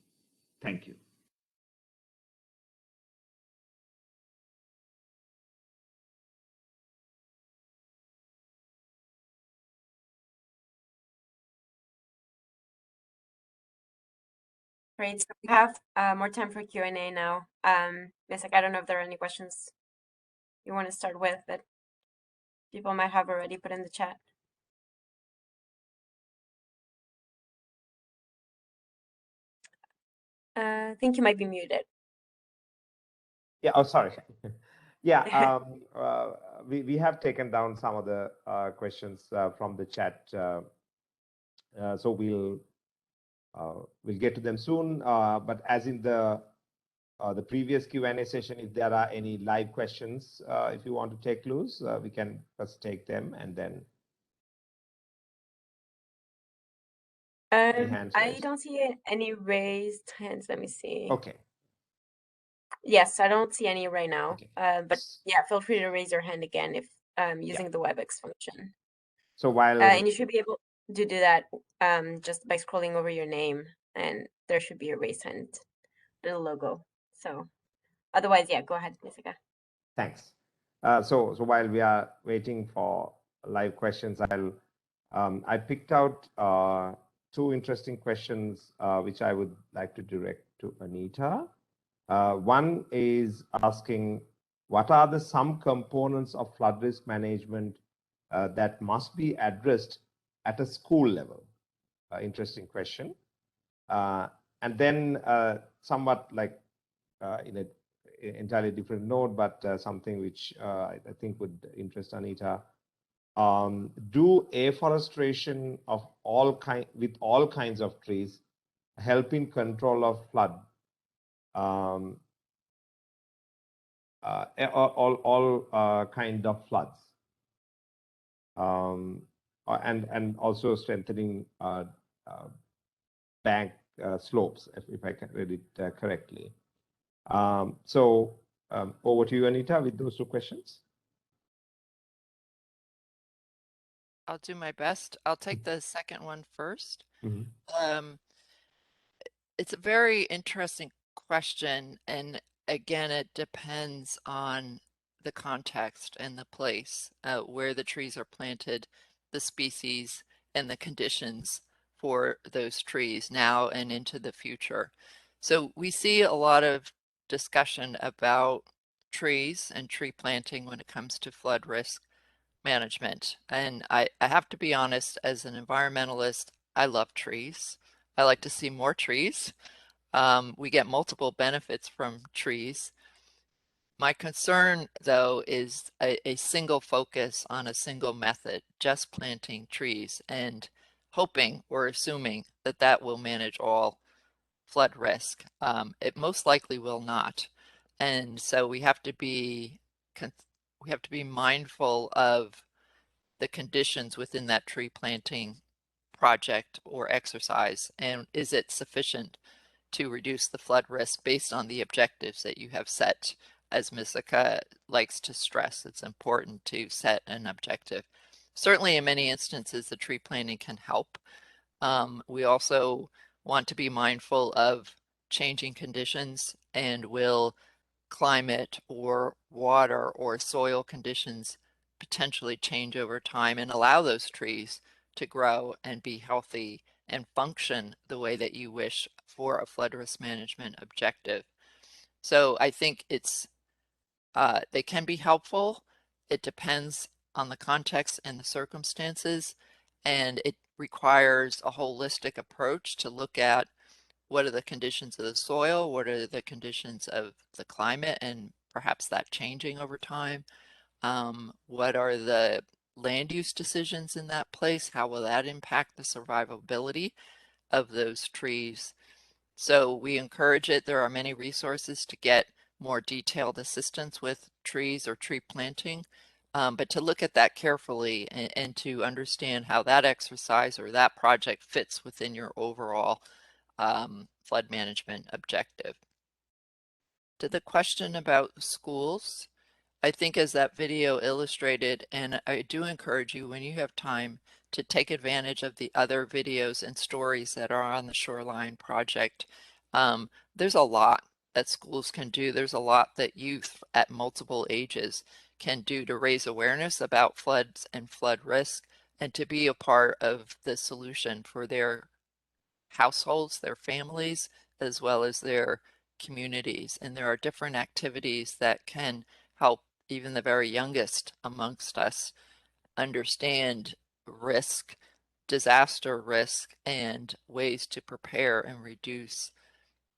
Thank you. Great. So we have more time for Q&A now. Misaka, I don't know if there are any questions you want to start with that people might have already put in the chat. I think you might be muted. Yeah, oh, sorry. Yeah, we have taken down some of the questions from the chat. So we'll get to them soon. But as in the previous Q&A session, if there are any live questions, if you want to take Luz, we can first take them and then. I don't see any raised hands. Let me see. Okay. Yes, I don't see any right now. Okay. But yeah, feel free to raise your hand again if using the WebEx function. So while and you should be able to do that just by scrolling over your name, and there should be a raised hand little logo. So otherwise, yeah, go ahead, Misaka. Thanks. So while we are waiting for live questions, I picked out two interesting questions which I would like to direct to Anita. One is asking, what are some components of flood risk management that must be addressed at a school level? Interesting question. And then somewhat like in an entirely different note, but something which I think would interest Anita. Do afforestation of with all kinds of trees help in control of flood? All kind of floods, and also strengthening bank slopes, if I can read it correctly. So over to you, Anita, with those two questions. I'll do my best. I'll take the second one first. Mm-hmm. It's a very interesting question, and again, it depends on the context and the place where the trees are planted, the species, and the conditions for those trees now and into the future. So we see a lot of discussion about trees and tree planting when it comes to flood risk management. And I have to be honest, as an environmentalist, I love trees. I like to see more trees. We get multiple benefits from trees. My concern, though, is a single focus on a single method, just planting trees and hoping or assuming that that will manage all flood risk. It most likely will not. And so we have to be mindful of the conditions within that tree planting project or exercise, and is it sufficient to reduce the flood risk based on the objectives that you have set? As Misaka likes to stress, it's important to set an objective. Certainly in many instances, the tree planting can help. We also want to be mindful of changing conditions, and will climate or water or soil conditions potentially change over time and allow those trees to grow and be healthy and function the way that you wish for a flood risk management objective. So I think they can be helpful. It depends on the context and the circumstances, and it requires a holistic approach to look at what are the conditions of the soil? What are the conditions of the climate and perhaps that changing over time? What are the land use decisions in that place? How will that impact the survivability of those trees? So we encourage it. There are many resources to get more detailed assistance with trees or tree planting, but to look at that carefully and to understand how that exercise or that project fits within your overall flood management objective. To the question about schools, I think as that video illustrated, and I do encourage you when you have time to take advantage of the other videos and stories that are on the Shoreline Project. There's a lot that schools can do. There's a lot that youth at multiple ages can do to raise awareness about floods and flood risk and to be a part of the solution for their households, their families, as well as their communities. And there are different activities that can help even the very youngest amongst us understand risk, disaster risk, and ways to prepare and reduce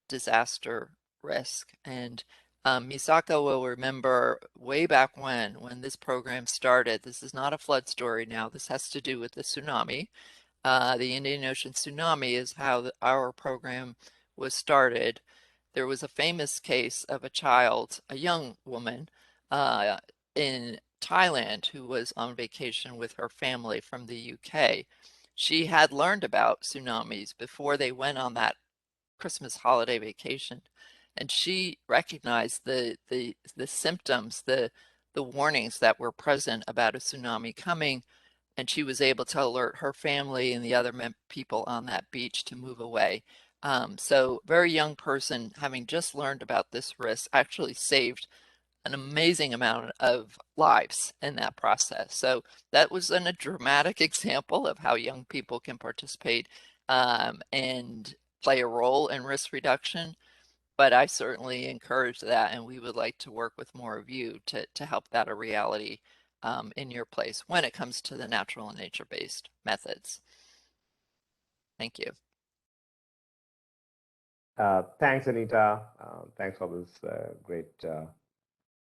disaster risk. And Misaka will remember way back when this program started. This is not a flood story now. This has to do with the tsunami. The Indian Ocean tsunami is how our program was started. There was a famous case of a child, a young woman in Thailand who was on vacation with her family from the UK. She had learned about tsunamis before they went on that Christmas holiday vacation, and she recognized the symptoms, the warnings that were present about a tsunami coming, and she was able to alert her family and the other people on that beach to move away. So very young person, having just learned about this risk, actually saved an amazing amount of lives in that process. So that was a dramatic example of how young people can participate and play a role in risk reduction. But I certainly encourage that, and we would like to work with more of you to help that a reality in your place when it comes to the natural and nature-based methods. Thank you. Thanks, Anita. Thanks for those great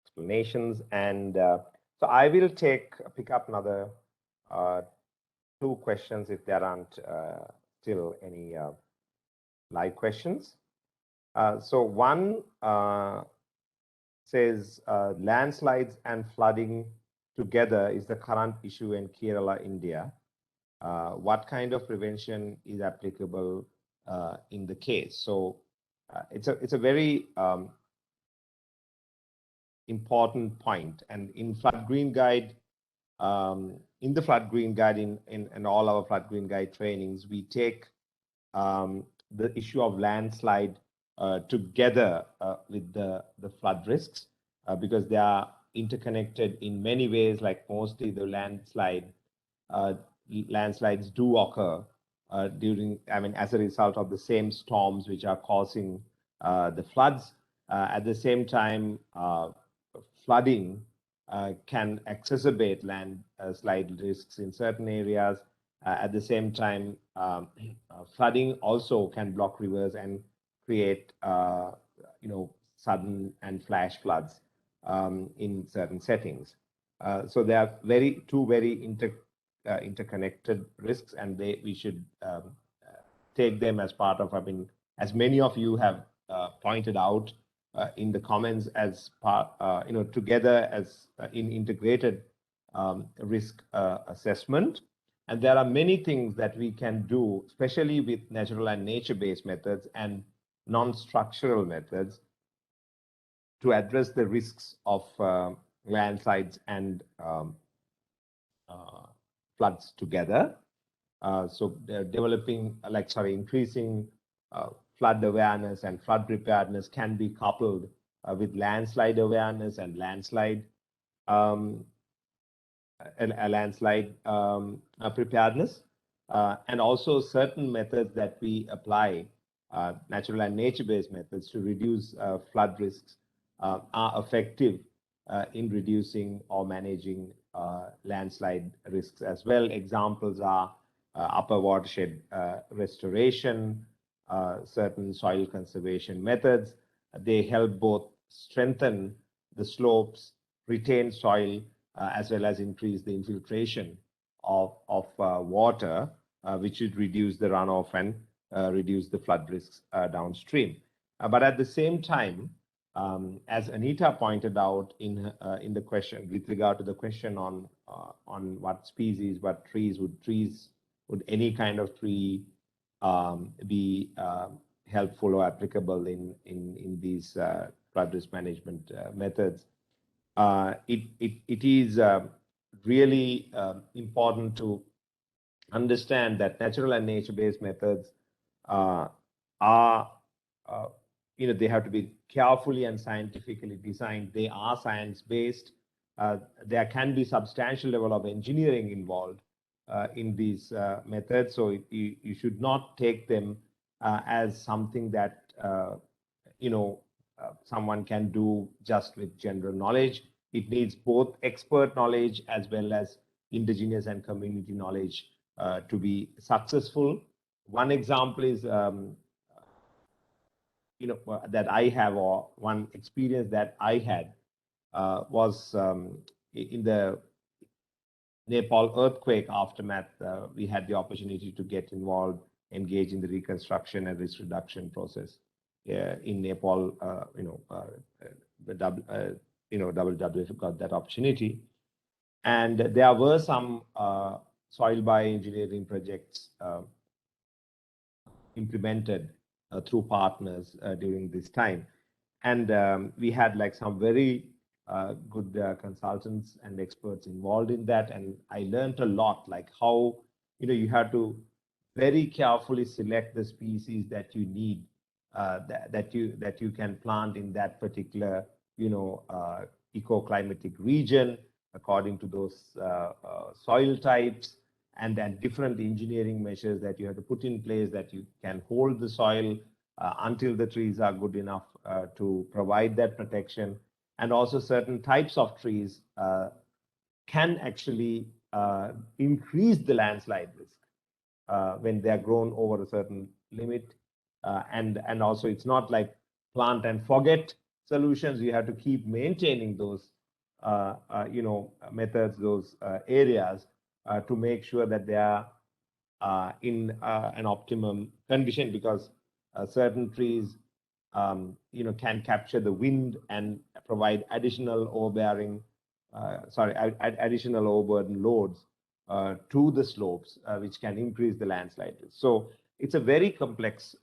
explanations. And so I will pick up another 2 questions if there aren't still any live questions. So one says landslides and flooding together is the current issue in Kerala, India. What kind of prevention is applicable in the case? So it's a very important point. And in Flood Green Guide, in the Flood Green Guide, in all our Flood Green Guide trainings, we take the issue of landslide together with the flood risks because they are interconnected in many ways. Like mostly the landslides do occur as a result of the same storms which are causing the floods. At the same time, flooding can exacerbate landslide risks in certain areas. At the same time, flooding also can block rivers and create, sudden and flash floods in certain settings. So they are two very interconnected risks, and we should take them as part of. As many of you have pointed out in the comments, as part, together as in integrated risk assessment. And there are many things that we can do, especially with natural and nature-based methods and non-structural methods, to address the risks of landslides and floods together. So increasing flood awareness and flood preparedness can be coupled with landslide awareness and landslide preparedness, and also certain methods that we apply, natural and nature-based methods to reduce flood risks, are effective in reducing or managing landslide risks as well. Examples are upper watershed restoration, certain soil conservation methods. They help both strengthen the slopes, retain soil, as well as increase the infiltration of water, which would reduce the runoff and reduce the flood risks downstream. But at the same time, as Anita pointed out in the question, with regard to the question on what species, what trees would any kind of tree be helpful or applicable in these flood risk management methods. It is really important to understand that natural and nature-based methods are they have to be carefully and scientifically designed. They are science-based. There can be substantial level of engineering involved in these methods. So you should not take them as something that someone can do just with general knowledge. It needs both expert knowledge as well as indigenous and community knowledge to be successful. One example is that I have, or one experience that I had was in the Nepal earthquake aftermath. We had the opportunity to get involved, engage in the reconstruction and risk reduction process in Nepal. WWF got that opportunity, and there were some soil bioengineering projects implemented through partners during this time, and we had like some very good consultants and experts involved in that, and I learned a lot, like how you have to very carefully select the species that you need, that you can plant in that particular ecoclimatic region according to those soil types, and then different engineering measures that you have to put in place that you can hold the soil until the trees are good enough to provide that protection. And also certain types of trees can actually increase the landslide risk when they are grown over a certain limit. And also it's not like plant and forget solutions. You have to keep maintaining those methods, those areas to make sure that they are in an optimum condition, because certain trees can capture the wind and provide additional overbearing, additional overburden loads to the slopes, which can increase the landslide risk. So it's a very complex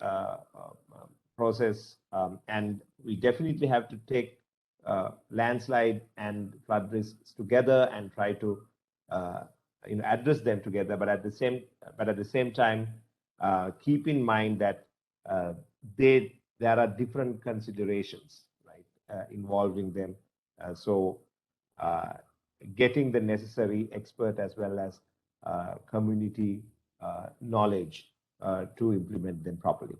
process, and we definitely have to take landslide and flood risks together and try to address them together. But at the same time, keep in mind that there are different considerations, right, involving them. So getting the necessary expert as well as community knowledge to implement them properly.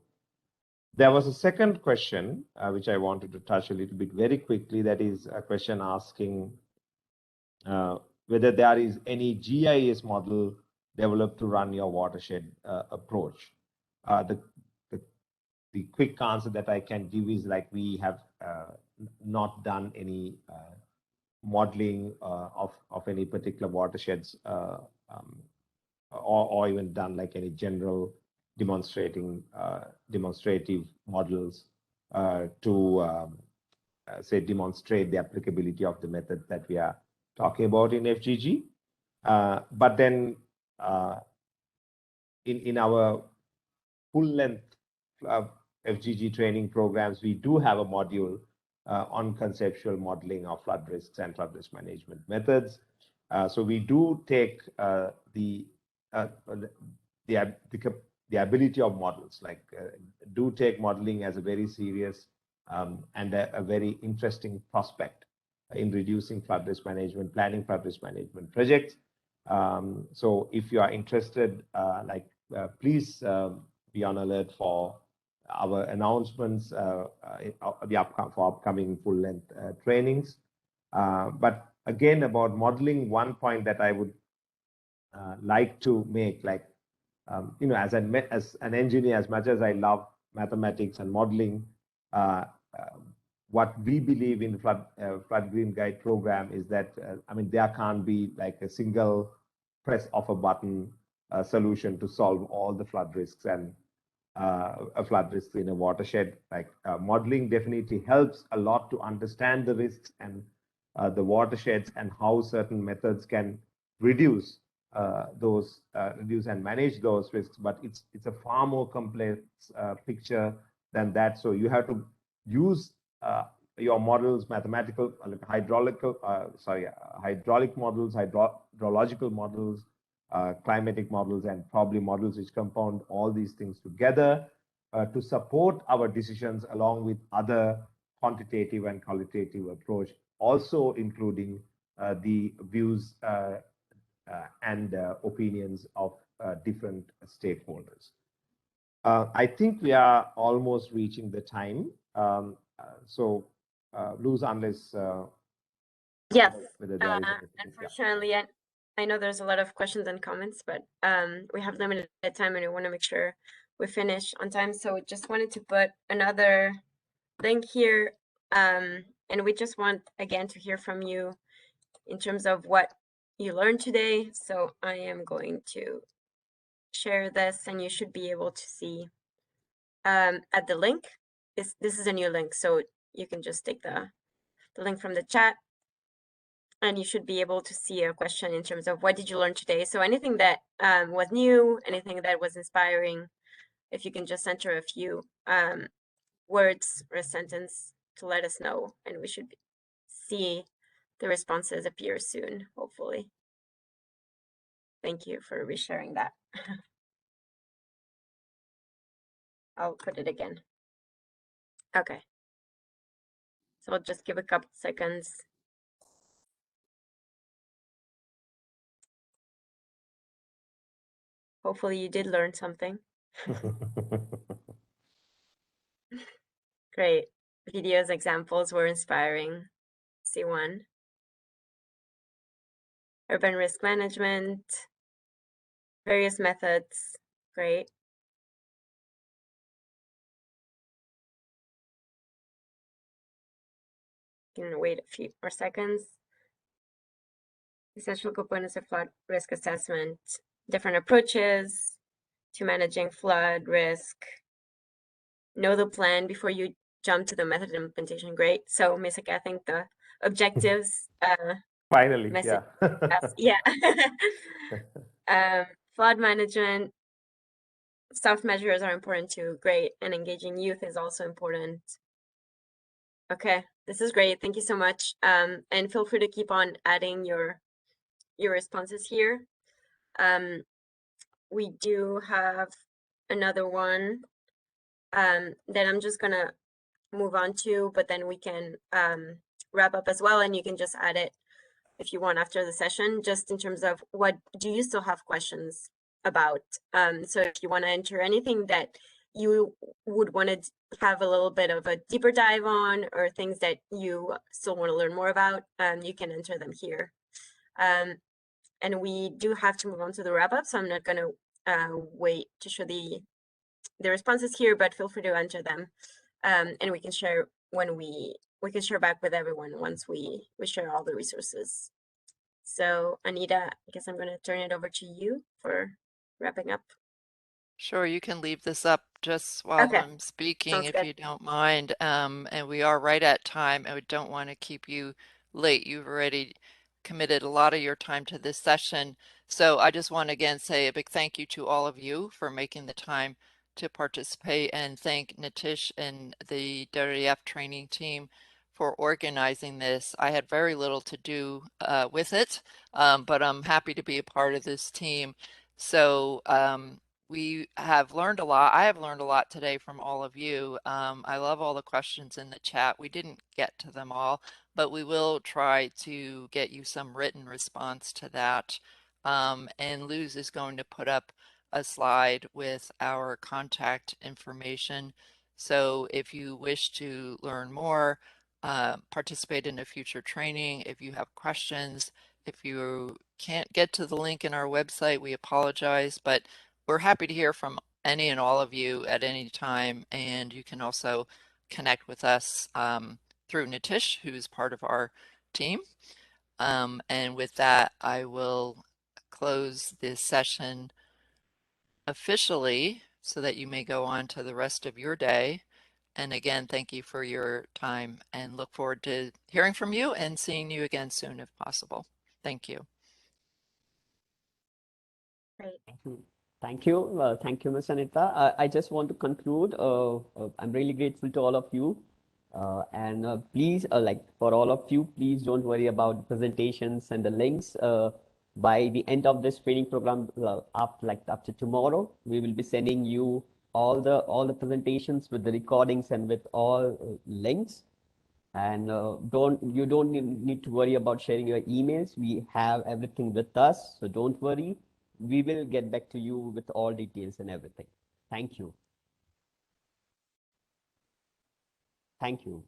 There was a second question which I wanted to touch a little bit very quickly. That is a question asking whether there is any GIS model developed to run your watershed approach. The quick answer that I can give is like we have not done any modeling of any particular watersheds or even done like any general demonstrative models to say demonstrate the applicability of the method that we are talking about in FGG. But then in our full length FGG training programs, we do have a module on conceptual modeling of flood risks and flood risk management methods. So we do take the ability of models, like do take modeling as a very serious and a very interesting prospect in reducing flood risk management, planning flood risk management projects. So if you are interested, please be on alert for our announcements for upcoming full-length trainings. But again, about modeling, one point that I would like to make, like as an engineer, as much as I love mathematics and modeling, what we believe in Flood Green Guide program is that, there can't be like a single press of a button solution to solve all the flood risks and flood risks in a watershed. Like modeling definitely helps a lot to understand the risks and the watersheds and how certain methods can reduce reduce and manage those risks. But it's a far more complex picture than that. So you have to use your models, mathematical, hydraulic models, hydrological models, climatic models, and probably models which compound all these things together to support our decisions, along with other quantitative and qualitative approach, also including the views and opinions of different stakeholders. I think we are almost reaching the time. So, Luz, unless yes, whether there is unfortunately, I know there's a lot of questions and comments, but we have limited time and we want to make sure we finish on time. So we just wanted to put another link here. And we just want, again, to hear from you in terms of what you learned today. So I am going to share this, and you should be able to see at the link. This is a new link, so you can just take the link from the chat, and you should be able to see a question in terms of what did you learn today. So anything that was new, anything that was inspiring, if you can just enter a few words or a sentence to let us know, and we should see the responses appear soon, hopefully. Thank you for resharing that. I'll put it again. Okay. So I'll just give a couple seconds. Hopefully you did learn something. Great. Videos examples were inspiring. See one. Urban risk management. Various methods. Great. Can wait a few more seconds. Essential components of flood risk assessment. Different approaches to managing flood risk. Know the plan before you jump to the method implementation. Great. So, Misaka, I think the objectives finally, message, yeah. Flood management, soft measures are important too. Great. And engaging youth is also important. Okay, this is great. Thank you so much. And feel free to keep on adding your responses here. We do have another one that I'm just gonna move on to, but then we can wrap up as well, and you can just add it if you want after the session, just in terms of what do you still have questions about. So if you want to enter anything that you would want to have a little bit of a deeper dive on, or things that you still want to learn more about, you can enter them here. And we do have to move on to the wrap up, so I'm not going to wait to show the responses here, but feel free to enter them, and we can share when we can share back with everyone once we share all the resources. So Anita, I guess I'm going to turn it over to you for wrapping up. Sure, you can leave this up just while Okay. I'm speaking, Sounds if good. you don't mind. And we are right at time, and we don't want to keep you late. You've already committed a lot of your time to this session. So I just want to again say a big thank you to all of you for making the time to participate, and thank Nitish and the WRF training team for organizing this. I had very little to do with it, but I'm happy to be a part of this team. So we have learned a lot. I have learned a lot today from all of you. I love all the questions in the chat. We didn't get to them all, but we will try to get you some written response to that. And Luz is going to put up a slide with our contact information. So if you wish to learn more, participate in a future training, if you have questions, if you can't get to the link in our website, we apologize, but we're happy to hear from any and all of you at any time, and you can also connect with us through Nitish, who's part of our team. And with that, I will close this session officially so that you may go on to the rest of your day. And again, thank you for your time and look forward to hearing from you and seeing you again soon if possible. Thank you. Great. Thank you. Thank you, Ms. Anita. I just want to conclude. I'm really grateful to all of you. Please, like for all of you, please don't worry about the presentations and the links. By the end of this training program, after tomorrow, we will be sending you all the presentations with the recordings and with all links. And you don't need to worry about sharing your emails. We have everything with us, so don't worry. We will get back to you with all details and everything. Thank you. Thank you.